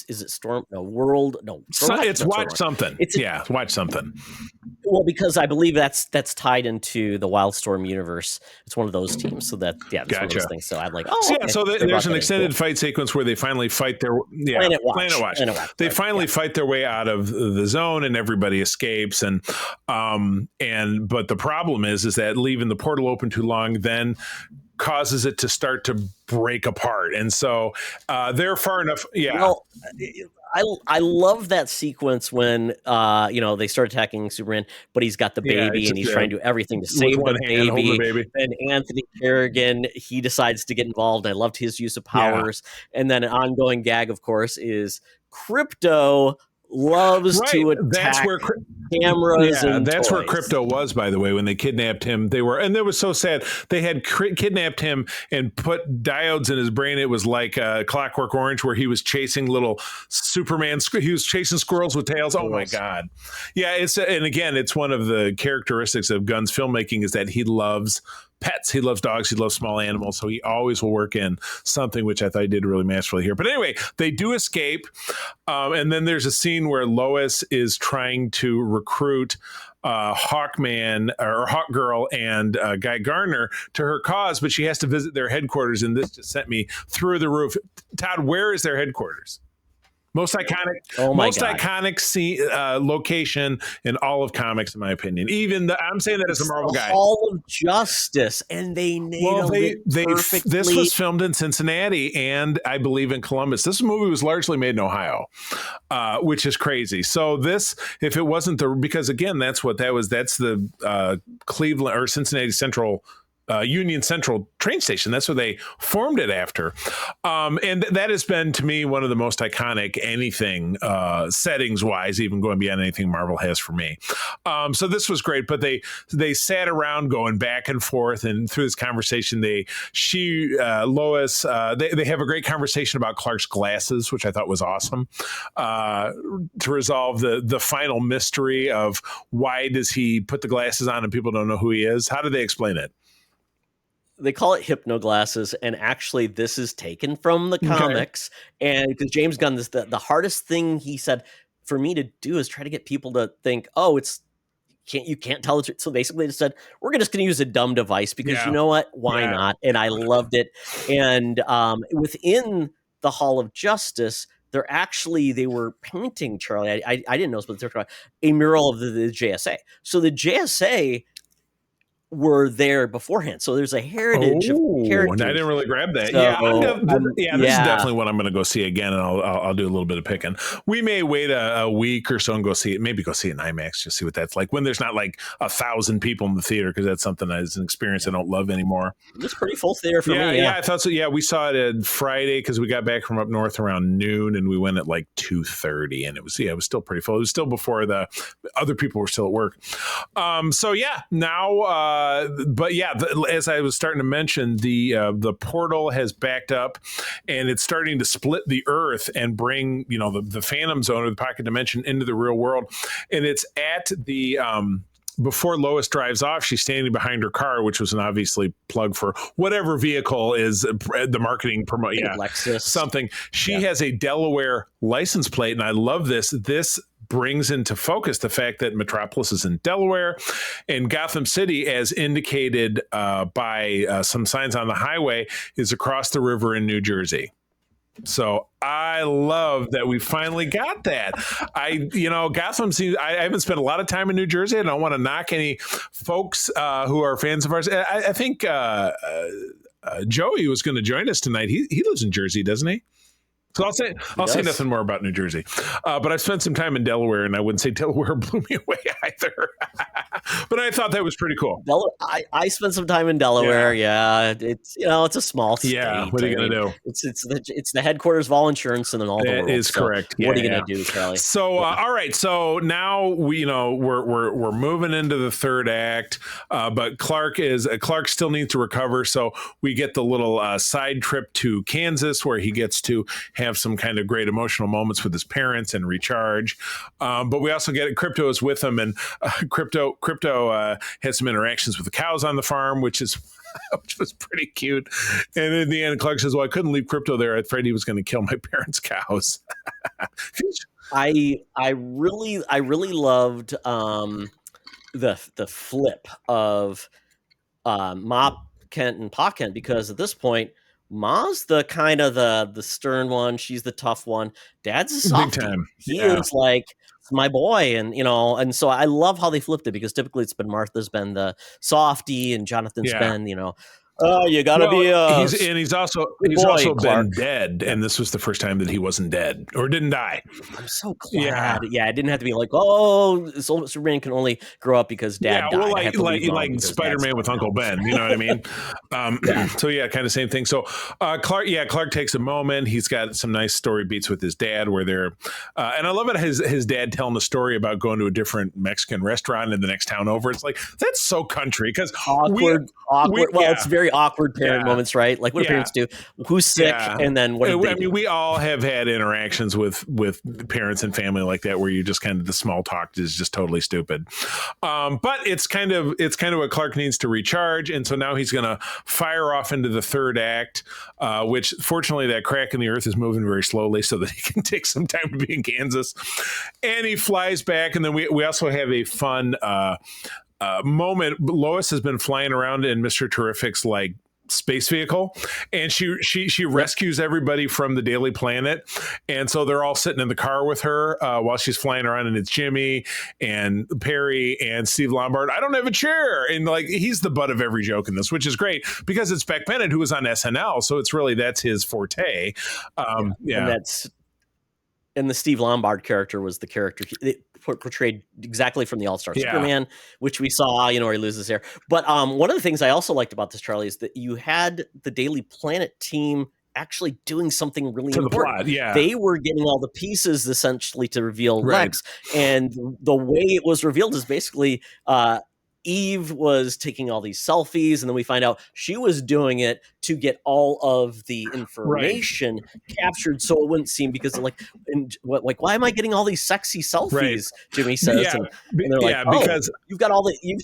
is it Storm? No, World. No, it's Watch Something. Watch Something. Well, because I believe that's tied into the Wildstorm universe. It's one of those teams. So it's one of those things. So I'm like, So there's an extended fight sequence where they finally fight their Planet Watch. They finally fight their way out of the zone, and everybody escapes. And but the problem is that leaving the portal open too long then causes it to start to break apart, and so they're far enough. Yeah. Well, I love that sequence when they start attacking Superman, but he's got the baby and he's trying to do everything to save the baby. And Anthony Kerrigan, he decides to get involved. I loved his use of powers, and then an ongoing gag, of course, is Crypto loves to attack that's where cameras and that's toys. where Crypto was, by the way, when they kidnapped him. And it was so sad. They had kidnapped him and put diodes in his brain. It was like Clockwork Orange, where he was chasing little Superman. He was chasing squirrels with tails. Oh my God. Yeah. And again, it's one of the characteristics of Gunn's filmmaking is that he loves pets. He loves dogs. He loves small animals. So he always will work in something, which I thought he did really masterfully here. But anyway, they do escape. And then there's a scene where Lois is trying to recruit Hawkman or Hawkgirl and Guy Gardner to her cause, but she has to visit their headquarters. And this just sent me through the roof. Todd, where is their headquarters? Most iconic location in all of comics, in my opinion. I'm saying that as a Marvel guy. Hall of Justice, and they nailed it perfectly. This was filmed in Cincinnati, and I believe in Columbus. This movie was largely made in Ohio, which is crazy. So if it wasn't because again, that's the Cleveland or Cincinnati Central. Union Central train station. That's what they formed it after. And that has been, to me, one of the most iconic anything settings wise, even going beyond anything Marvel has for me. So this was great, but they sat around going back and forth, and through this conversation, Lois, they have a great conversation about Clark's glasses, which I thought was awesome, to resolve the final mystery of why does he put the glasses on and people don't know who he is. How do they explain it? They call it hypno glasses, and actually this is taken from the comics. And because James Gunn, the hardest thing he said for me to do is try to get people to think, you can't tell the truth. So basically they said, we're just going to use a dumb device because you know what? Why not? And I loved it. And within the Hall of Justice, they were painting, Charlie, I didn't know, but they're a mural of the JSA. So the JSA were there beforehand, so there's a heritage of characters. I didn't really grab that. So, This is definitely what I'm going to go see again, and I'll do a little bit of picking. We may wait a week or so and go see it. Maybe go see it in IMAX, just see what that's like when there's not like 1,000 people in the theater, because that's something that's an experience I don't love anymore. It's pretty full theater for me. Yeah, I thought so. Yeah, we saw it on Friday because we got back from up north around noon, and we went at like 2:30, and it was still pretty full. It was still before the other people were still at work. Now. As I was starting to mention, the portal has backed up, and it's starting to split the Earth and bring the Phantom Zone or the Pocket Dimension into the real world. And it's at the before Lois drives off, she's standing behind her car, which was an obviously plug for whatever vehicle is the marketing promote. Yeah, Lexus something. She has a Delaware license plate, and I love this. This brings into focus the fact that Metropolis is in Delaware, and Gotham City, as indicated by some signs on the highway, is across the river in New Jersey. So I love that we finally got that. Gotham seems. I haven't spent a lot of time in New Jersey. I don't want to knock any folks who are fans of ours. I think Joey was going to join us tonight. He lives in Jersey, doesn't he? So I'll say nothing more about New Jersey, but I've spent some time in Delaware, and I wouldn't say Delaware blew me away either. But I thought that was pretty cool. I spent some time in Delaware. Yeah, it's a small state. Yeah, what are you gonna do? It's the headquarters of all insurance in all the world. That is correct. What are you gonna do, Charlie? So all right, so now we're moving into the third act, but Clark still needs to recover. So we get the little side trip to Kansas where he gets to have some kind of great emotional moments with his parents and recharge. But we also get Crypto is with him, and Crypto had some interactions with the cows on the farm, which was pretty cute. And in the end, Clark says, "Well, I couldn't leave Crypto there. I afraid he was going to kill my parents' cows." I really loved the flip of Ma Kent and Pa Kent, because at this point, Ma's the kind of the stern one. She's the tough one. Dad's a softie. Big time. He is like my boy, and so I love how they flipped it, because typically it's been Martha's been the softie and Jonathan's been oh, you gotta be he's also been dead, and this was the first time that he wasn't dead or didn't die. I'm so glad. Yeah, it didn't have to be like, oh, Superman can only grow up because Dad died. Well, like Spider-Man with Uncle Ben. You know what I mean? So kind of same thing. So Clark takes a moment. He's got some nice story beats with his dad where they're, and I love it. His dad telling a story about going to a different Mexican restaurant in the next town over. It's like, that's so country, because awkward. It's very awkward parent moments, right? Like, what do parents do? Who's sick? And then what do they do? We all have had interactions with parents and family like that, where you just kind of, the small talk is just totally stupid. But it's kind of what Clark needs to recharge. And so now he's going to fire off into the third act, which fortunately that crack in the earth is moving very slowly so that he can take some time to be in Kansas. And he flies back. And then we also have a fun, moment. Lois has been flying around in Mr. Terrific's like space vehicle, and she rescues everybody from the Daily Planet, and so they're all sitting in the car with her while she's flying around, and it's Jimmy and Perry and Steve Lombard. I don't have a chair, and like, he's the butt of every joke in this, which is great because it's Beck Bennett, who was on SNL, so that's his forte. And the Steve Lombard character was the character portrayed exactly from the All-Star Superman, which we saw, where he loses hair. But one of the things I also liked about this, Charlie, is that you had the Daily Planet team actually doing something really important. They were getting all the pieces essentially to reveal Lex. And the way it was revealed is basically Eve was taking all these selfies, and then we find out she was doing it to get all of the information captured, so it wouldn't seem, because why am I getting all these sexy selfies? Jimmy says, and they're like, because you've got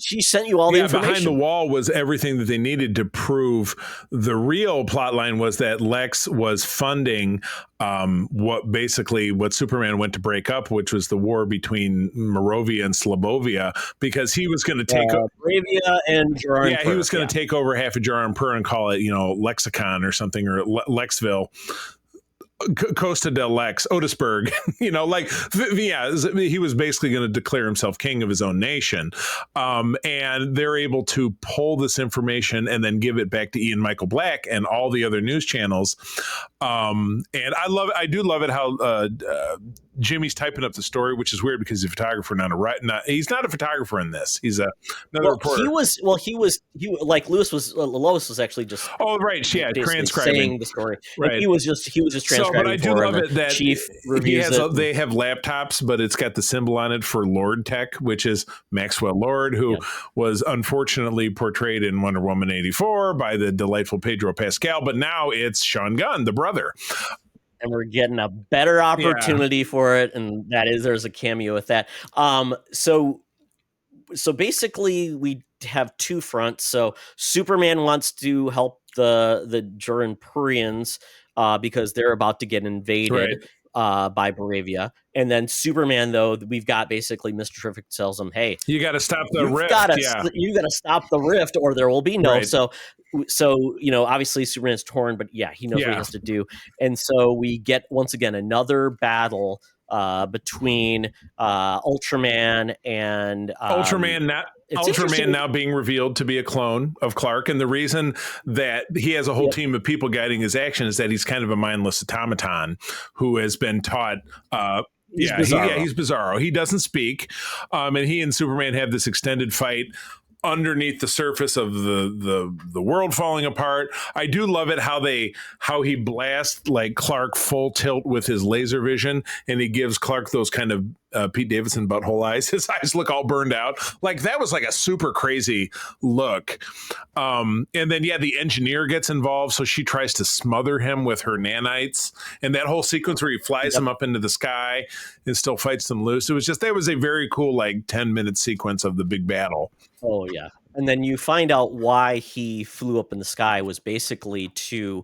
she sent you all the information. Behind the wall was everything that they needed to prove. The real plot line was that Lex was funding what Superman went to break up, which was the war between Morovia and Slobovia, because he was going to take Moravia and Jaran he was going to take over half of Jaran Pur and call it, Lexicon or something, or Lexville. Costa del Lex, Otisburg, he was basically going to declare himself king of his own nation. And they're able to pull this information and then give it back to Ian Michael Black and all the other news channels. And I love it. I do love it how Jimmy's typing up the story, which is weird because he's a photographer, he's not a photographer in this. He's another reporter. Lois was actually just transcribing saying the story. Right. He was just transcribing. But I do love it that Chief reviews they have laptops, but it's got the symbol on it for Lord Tech, which is Maxwell Lord, who was unfortunately portrayed in Wonder Woman 84 by the delightful Pedro Pascal, but now it's Sean Gunn, the brother. And we're getting a better opportunity for it, and there's a cameo with that. So basically we have two fronts. So Superman wants to help the Juran Purians because they're about to get invaded. by Bravia. And then Superman, though, we've got basically Mr. Terrific tells him, hey, You got to stop the you've rift. gotta, Yeah. you got to stop the rift or there will be no. Right. So, obviously Superman's torn, but yeah, he knows what he has to do. And so we get, once again, another battle between Ultraman and Ultraman now being revealed to be a clone of Clark, and the reason that he has a whole team of people guiding his action is that he's kind of a mindless automaton who has been taught. He's Bizarro. He doesn't speak, and he and Superman have this extended fight underneath the surface of the world falling apart. I do love it how he blasts like Clark full tilt with his laser vision, and he gives Clark those kind of Pete Davidson butthole eyes. His eyes look all burned out. Like that was like a super crazy look. And then the engineer gets involved, so she tries to smother him with her nanites, and that whole sequence where he flies him up into the sky and still fights them loose. That was a very cool like 10-minute sequence of the big battle. Oh, yeah. And then you find out why he flew up in the sky was basically to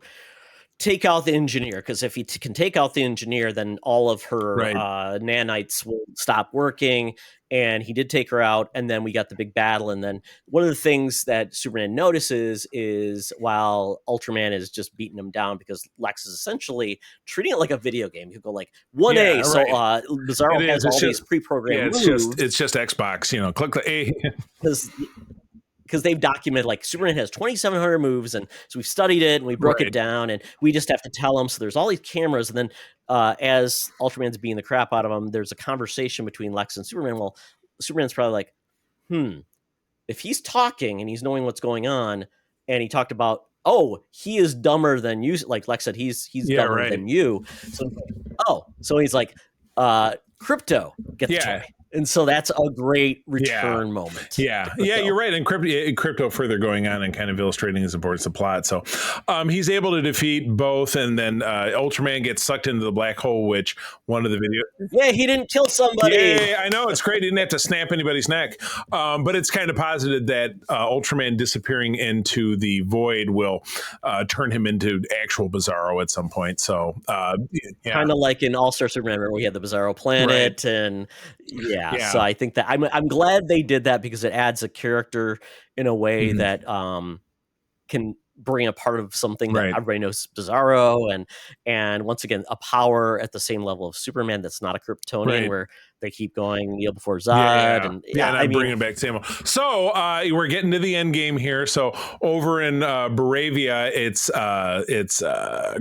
take out the engineer. Because if he can take out the engineer, then all of her nanites will stop working. And he did take her out. And then we got the big battle. And then one of the things that Superman notices is while Ultraman is just beating him down because Lex is essentially treating it like a video game. You go like 1A. Yeah, so right. Bizarro has all these pre-programmed moves. It's just Xbox, click the A. Because they've documented like Superman has 2,700 moves, and so we've studied it and we broke it down, and we just have to tell him. So there's all these cameras, and then as Ultraman's beating the crap out of him, there's a conversation between Lex and Superman. Well, Superman's probably like, if he's talking and he's knowing what's going on, and he talked about, he is dumber than you. Like Lex said, he's dumber than you. So he's like, Crypto, get the toy. And so that's a great return moment. Yeah, you're right. And crypto further going on and kind of illustrating his importance of plot. So he's able to defeat both, and then Ultraman gets sucked into the black hole, which one of the videos. Yeah, he didn't kill somebody. Yeah, I know. It's great. He didn't have to snap anybody's neck. But it's kind of posited that Ultraman disappearing into the void will turn him into actual Bizarro at some point. So kind of like in All-Star Superman, where we had the Bizarro planet and so I think that I'm glad they did that because it adds a character in a way that can bring a part of something that everybody knows Bizarro and once again a power at the same level of Superman that's not a Kryptonian where they keep going kneel before Zod and I'm bringing it back to Samuel. So we're getting to the end game here. So over in Bravia, it's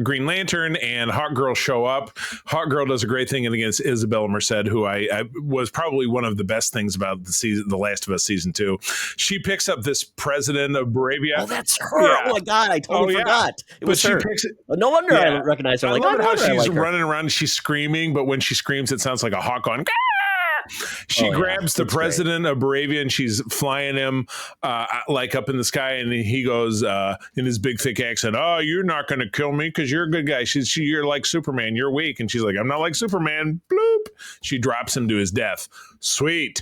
Green Lantern and Hawkgirl show up. Hawkgirl does a great thing against Isabella Merced, who I was probably one of the best things about the Last of Us season 2. She picks up this president of Bravia. Oh, that's her. Yeah. Oh my God, I totally forgot. It was her. No wonder I recognize her. I love how she's running around and she's screaming, but when she screams, it sounds like a hawk on. She grabs the president of Bravia and she's flying him like up in the sky, and he goes in his big thick accent, "Oh, you're not going to kill me because you're a good guy. You're like Superman. You're weak." And she's like, "I'm not like Superman." Bloop. She drops him to his death. Sweet.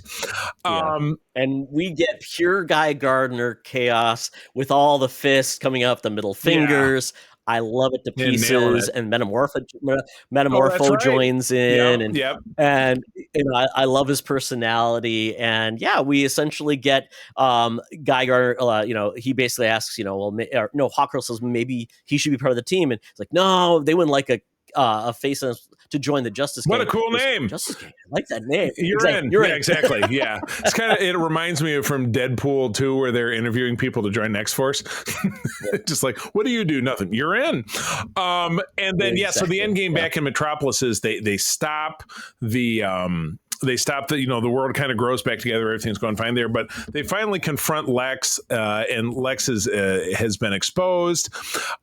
And we get pure Guy Gardner chaos with all the fists coming up, the middle fingers. I love it to pieces, and Metamorpho joins in, and I love his personality, and we essentially get Guy Gardner. He basically asks, Hawkgirl says maybe he should be part of the team, and it's like, no, they wouldn't like a face to join the Justice Gang. What a cool name. Justice Gang. I like that name. You're in. Exactly. Yeah. It's it reminds me of from Deadpool 2 where they're interviewing people to join X-Force. Just like, what do you do? Nothing. You're in. And then, so the end game back in Metropolis is they stop the the world kind of grows back together. Everything's going fine there, but they finally confront Lex, and Lex has been exposed.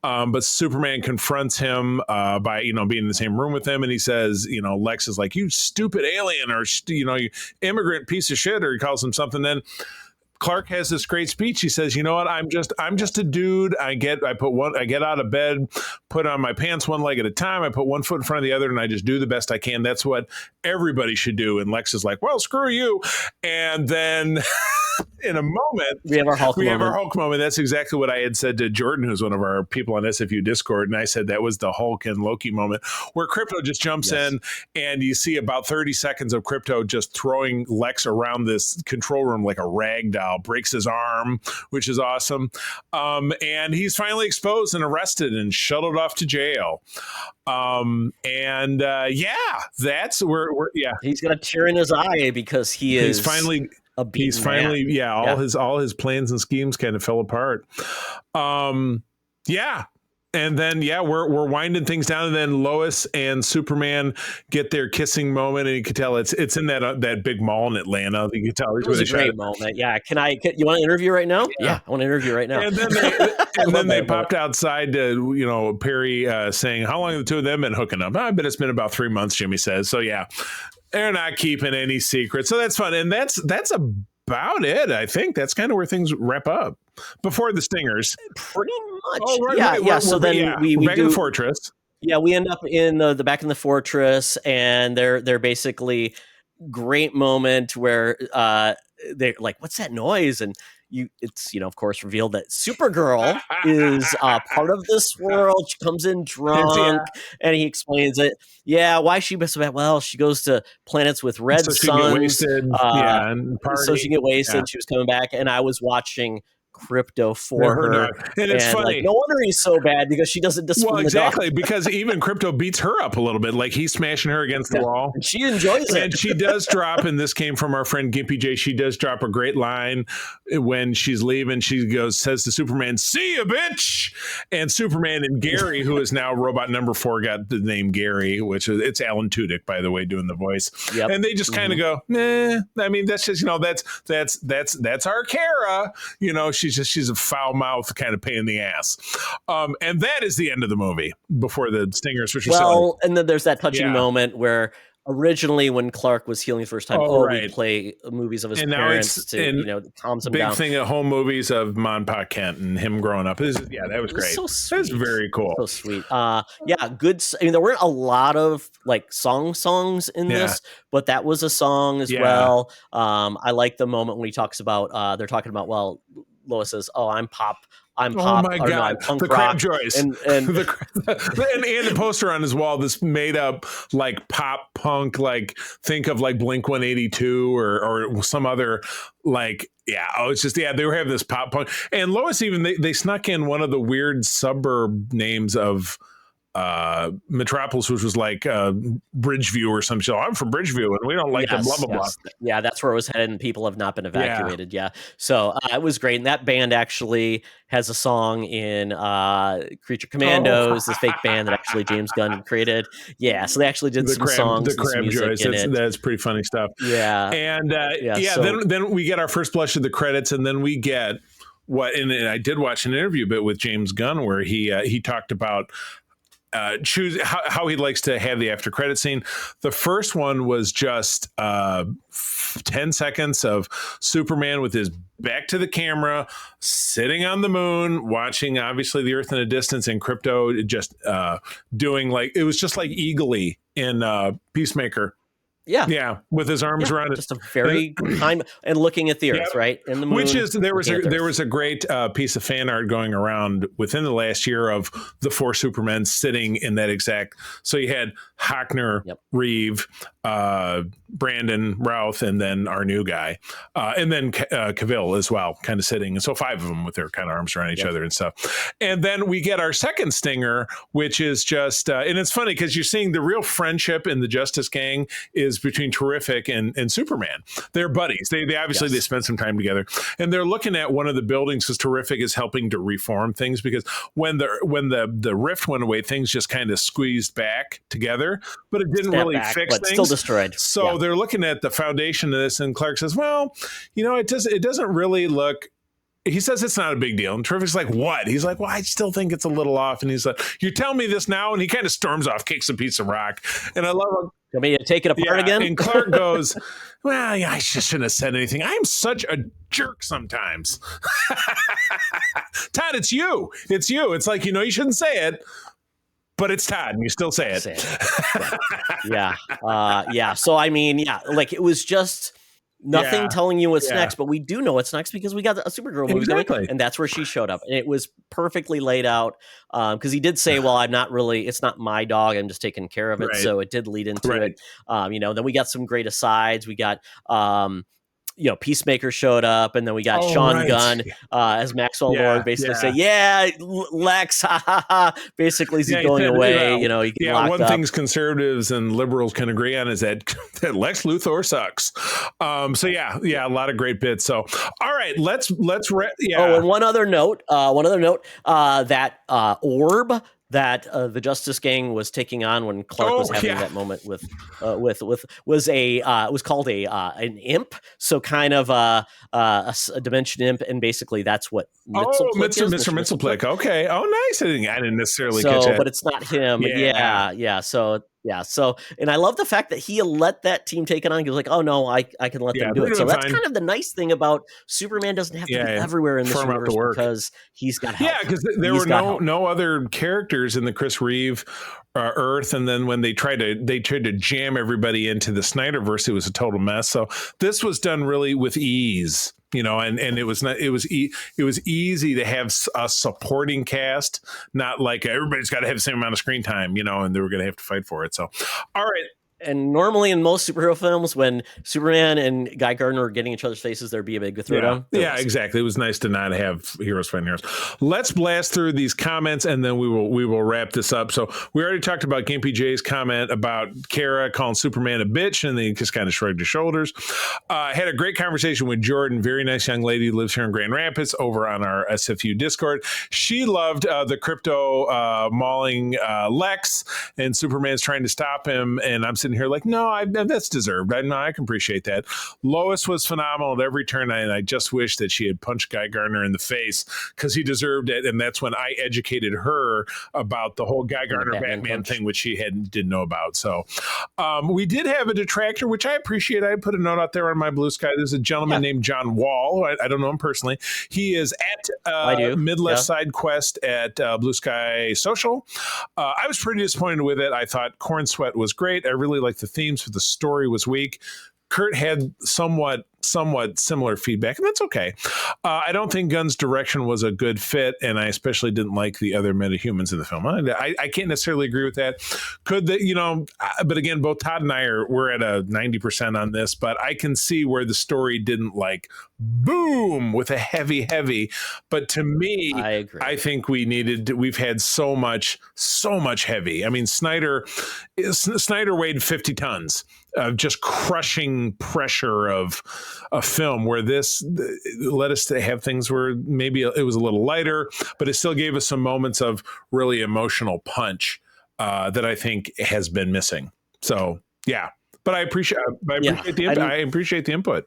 But Superman confronts him by being in the same room with him, and he says, Lex is like, "You stupid alien," or you immigrant piece of shit, or he calls him something. Then Clark has this great speech. He says, "You know what? I'm just a dude. I get out of bed, put on my pants one leg at a time. I put one foot in front of the other, and I just do the best I can. That's what everybody should do." And Lex is like, "Well, screw you." And then in a moment, We have our Hulk we have moment. our Hulk moment. That's exactly what I had said to Jordan, who's one of our people on SFU Discord. And I said that was the Hulk and Loki moment where Crypto just jumps in and you see about 30 seconds of Crypto just throwing Lex around this control room like a rag doll, breaks his arm, which is awesome. And he's finally exposed and arrested and shuttled off to jail. That's where He's got a tear in his eye because he's finally a beaten man. All his plans and schemes kind of fell apart. And then we're winding things down, and then Lois and Superman get their kissing moment, and you can tell it's in that big mall in Atlanta. You can tell It was a great moment. Yeah, you want to interview right now? Yeah, I want to interview right now. And then they popped outside to Perry saying, "How long have the two of them been hooking up?" I bet it's been about 3 months. Jimmy says. So yeah, they're not keeping any secrets. So that's fun, and that's about it. I think that's kind of where things wrap up before the stingers. Pretty much. So then we back in the fortress. Yeah, we end up in the back in the fortress, and they're basically great moment where they're like, "What's that noise?" And it's of course revealed that Supergirl is part of this world. She comes in drunk, and he explains it. Yeah, why she so bad? Well, she goes to planets with red suns, and so she can get wasted. Yeah. She was coming back, and I was watching Crypto for her. And it's funny. No wonder he's so bad because she doesn't discipline Well, exactly, because even Crypto beats her up a little bit. Like he's smashing her against the wall. And she enjoys it. And she does drop, and this came from our friend Gimpy J, she does drop a great line when she's leaving. She says to Superman, "See ya, bitch!" And Superman and Gary, who is now Robot Number 4, got the name Gary, which is it's Alan Tudyk, by the way, doing the voice. Yep. And they just kind of go, "Nah." I mean, that's just that's our Kara. She's a foul mouth kind of pain in the ass. And that is the end of the movie before the stingers, which and then there's that touching moment where originally when Clark was healing the first time, we'd play movies of his parents to calms him down. Big thing at home movies of Mon Pa Kent and him growing up. That was great. So sweet. That was very cool. So sweet. Good. I mean, there weren't a lot of like songs in this, but that was a song as well. I like the moment when he talks about they're talking about Lois says, "Oh, I'm pop." I'm pop. Oh my God! No, I'm punk the rock. Crab Joyce and the poster on his wall. This made up like pop punk. Like think of like Blink 182 or some other like. It's just they were having this pop punk. And Lois even they snuck in one of the weird suburb names of Metropolis, which was like Bridgeview or some shit. I'm from Bridgeview and we don't like the blah blah blah. Yeah, that's where it was headed, and people have not been evacuated. So it was great, and that band actually has a song in Creature Commandos, this fake band that actually James Gunn created. So they actually did some songs, the Crab Joyce. That's pretty funny stuff. Then we get our first blush of the credits, and then we get and I did watch an interview bit with James Gunn where he talked about choose how he likes to have the after credit scene. The first one was just 10 seconds of Superman with his back to the camera, sitting on the moon, watching obviously the Earth in a distance, and Crypto just doing it was just like Eagly in Peacemaker. Yeah, with his arms around it. Just a very time and looking at the Earth, right? In the moon. Which is there was a great piece of fan art going around within the last year of the 4 Supermen sitting in that exact. So you had Hockner, Reeve, Brandon, Routh, and then our new guy, and then Cavill as well, kind of sitting. And so 5 of them with their kind of arms around each other and stuff. And then we get our second stinger, which is just, and it's funny because you're seeing the real friendship in the Justice Gang is between Terrific and Superman. They're buddies. They obviously they spend some time together, and they're looking at one of the buildings because Terrific is helping to reform things because when the rift went away, things just kind of squeezed back together, but it didn't really fix things. Still destroyed. So they're looking at the foundation of this, and Clark says, "Well, it doesn't really look." He says it's not a big deal. And Terrific's like, "What?" He's like, "Well, I still think it's a little off." And he's like, "You're telling me this now?" And he kind of storms off, kicks a piece of rock. And I love him. You want me to take it apart again? And Clark goes, "Well, I just shouldn't have said anything. I'm such a jerk sometimes." Todd, it's you. It's you. It's like, you shouldn't say it, but it's Todd, and you still say it. So I mean, it was just nothing Yeah. telling you what's Yeah. next, but we do know what's next because we got a Supergirl movie Exactly. coming, and that's where she showed up. And it was perfectly laid out because he did say, well, it's not my dog, I'm just taking care of it. Right. So it did lead into Right. it. Then we got some great asides. We got Peacemaker showed up, and then we got Sean Gunn as Maxwell Lord basically say, Lex, ha ha ha. Basically, he's going away. He get locked one up. things conservatives and liberals can agree on is that Lex Luthor sucks. A lot of great bits. So, all right, let's Oh, and one other note, that orb that the Justice Gang was taking on when Clark was having that moment with was called an imp, so kind of a dimension imp, and basically that's what Mr. Mxyzptlk. Okay. Oh, nice. I didn't necessarily catch that. But it's not him. Yeah. So, and I love the fact that he let that team take it on. He was like, "Oh no, I can let them do it." So that's kind of the nice thing about Superman. Doesn't have to be everywhere in this universe because he's got help. Yeah, because there were no other characters in the Chris Reeve Earth, and then when they tried to jam everybody into the Snyderverse, it was a total mess. So this was done really with ease. And it was easy to have a supporting cast, not like everybody's got to have the same amount of screen time, and they were going to have to fight for it. So, all right. And normally in most superhero films, when Superman and Guy Gardner are getting each other's faces, there'd be a big throwdown. Yeah, exactly. It was nice to not have heroes fighting heroes. Let's blast through these comments, and then we will wrap this up. So we already talked about Gimpy J's comment about Kara calling Superman a bitch, and then he just kind of shrugged his shoulders. Had a great conversation with Jordan, very nice young lady who lives here in Grand Rapids, over on our SFU Discord. She loved the crypto mauling Lex, and Superman's trying to stop him, and I'm sitting here like, no, that's deserved. I can appreciate that. Lois was phenomenal at every turn, and I just wish that she had punched Guy Gardner in the face because he deserved it. And that's when I educated her about the whole Guy Gardner Batman thing, which she didn't know about. So we did have a detractor, which I appreciate. I put a note out there on my Blue Sky. There's a gentleman named John Wall. I don't know him personally. He is at Mid-Left Side Quest at Blue Sky Social. I was pretty disappointed with it. I thought Corn Sweat was great. I really liked the themes, but the story was weak. Kurt had somewhat similar feedback, and that's okay. I don't think Gunn's direction was a good fit, and I especially didn't like the other metahumans in the film. I can't necessarily agree with that. But again, both Todd and we're at a 90% on this, but I can see where the story didn't boom with a heavy. But to me, I agree. I think we've had so much heavy. I mean, Snyder weighed 50 tons of just crushing pressure of a film, where this let us have things where maybe it was a little lighter, but it still gave us some moments of really emotional punch that I think has been missing. So yeah, but I appreciate the input.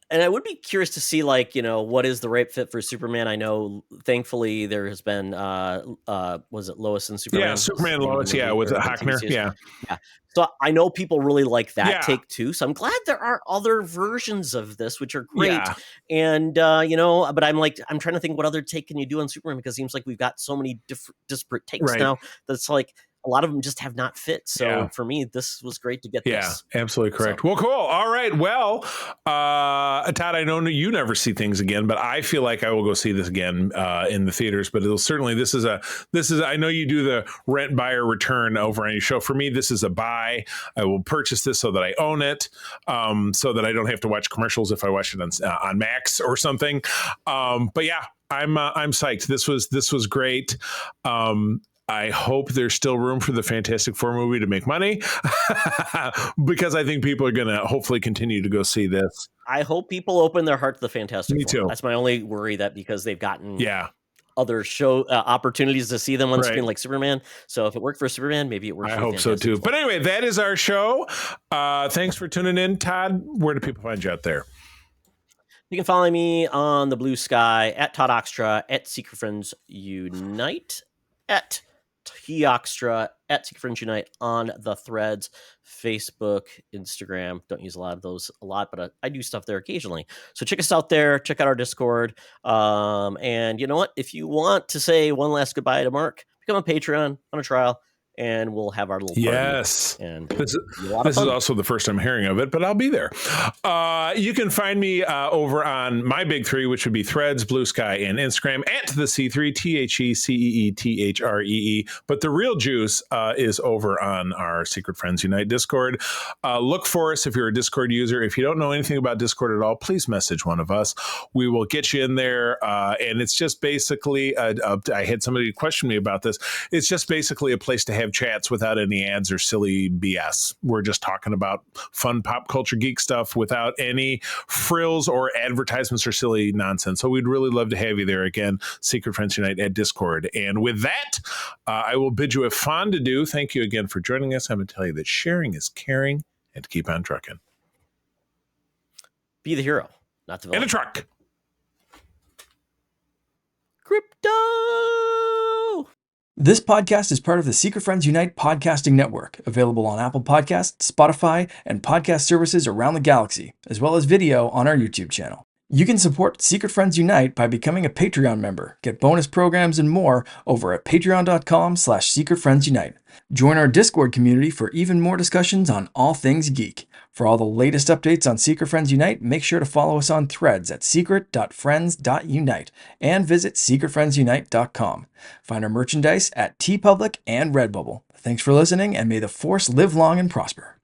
And I would be curious to see, what is the right fit for Superman? I know, thankfully, there has been, was it Lois and Superman? Yeah, Superman and Lois, with Hockner, yeah. So I know people really like that take too. So I'm glad there are other versions of this, which are great. Yeah. And, but I'm trying to think what other take can you do on Superman, because it seems like we've got so many disparate takes now that's a lot of them just have not fit. So for me, this was great to get this. Yeah, absolutely correct. So. Well, cool. All right. Well, Todd, I know you never see things again, but I feel like I will go see this again in the theaters. But it'll certainly, this is I know you do the rent, buy, or return over on your show. For me, this is a buy. I will purchase this so that I own it, so that I don't have to watch commercials if I watch it on Max or something. But yeah, I'm psyched. This was great. I hope there's still room for the Fantastic Four movie to make money, because I think people are going to hopefully continue to go see this. I hope people open their heart to the Fantastic Four. Me too. That's my only worry, that because they've gotten other show opportunities to see them on screen, like Superman. So if it worked for Superman, maybe it works for Fantastic Four. I hope so too. But anyway, that is our show. Thanks for tuning in. Todd, where do people find you out there? You can follow me on the Blue Sky at Todd Oxtra, at Secret Friends Unite, at T-Oxtra, at Secret Friends Unite on the Threads, Facebook, Instagram. Don't use a lot of those but I do stuff there occasionally. So check us out there. Check out our Discord. And you know what? If you want to say one last goodbye to Mark, become a Patreon on a trial, and we'll have our little party. Yes. And This this is also the first time hearing of it, but I'll be there. You can find me over on my big three, which would be Threads, Blue Sky, and Instagram, at the C3, TheCeeThree. But the real juice is over on our Secret Friends Unite Discord. Look for us if you're a Discord user. If you don't know anything about Discord at all, please message one of us. We will get you in there. And it's just basically, I had somebody question me about this. It's just basically a place to have chats without any ads or silly BS. We're just talking about fun pop culture geek stuff without any frills or advertisements or silly nonsense. So we'd really love to have you there again. Secret Friends Unite at Discord. And with that, I will bid you a fond adieu. Thank you again for joining us. I'm going to tell you that sharing is caring, and to keep on trucking. Be the hero, not the villain. In a truck. Crypto. This podcast is part of the Secret Friends Unite podcasting network, available on Apple Podcasts, Spotify, and podcast services around the galaxy, as well as video on our YouTube channel. You can support Secret Friends Unite by becoming a Patreon member, get bonus programs and more over at patreon.com/secretfriendsunite. Join our Discord community for even more discussions on all things geek. For all the latest updates on Secret Friends Unite, make sure to follow us on Threads at secret.friends.unite and visit secretfriendsunite.com. Find our merchandise at TeePublic and Redbubble. Thanks for listening, and may the Force live long and prosper.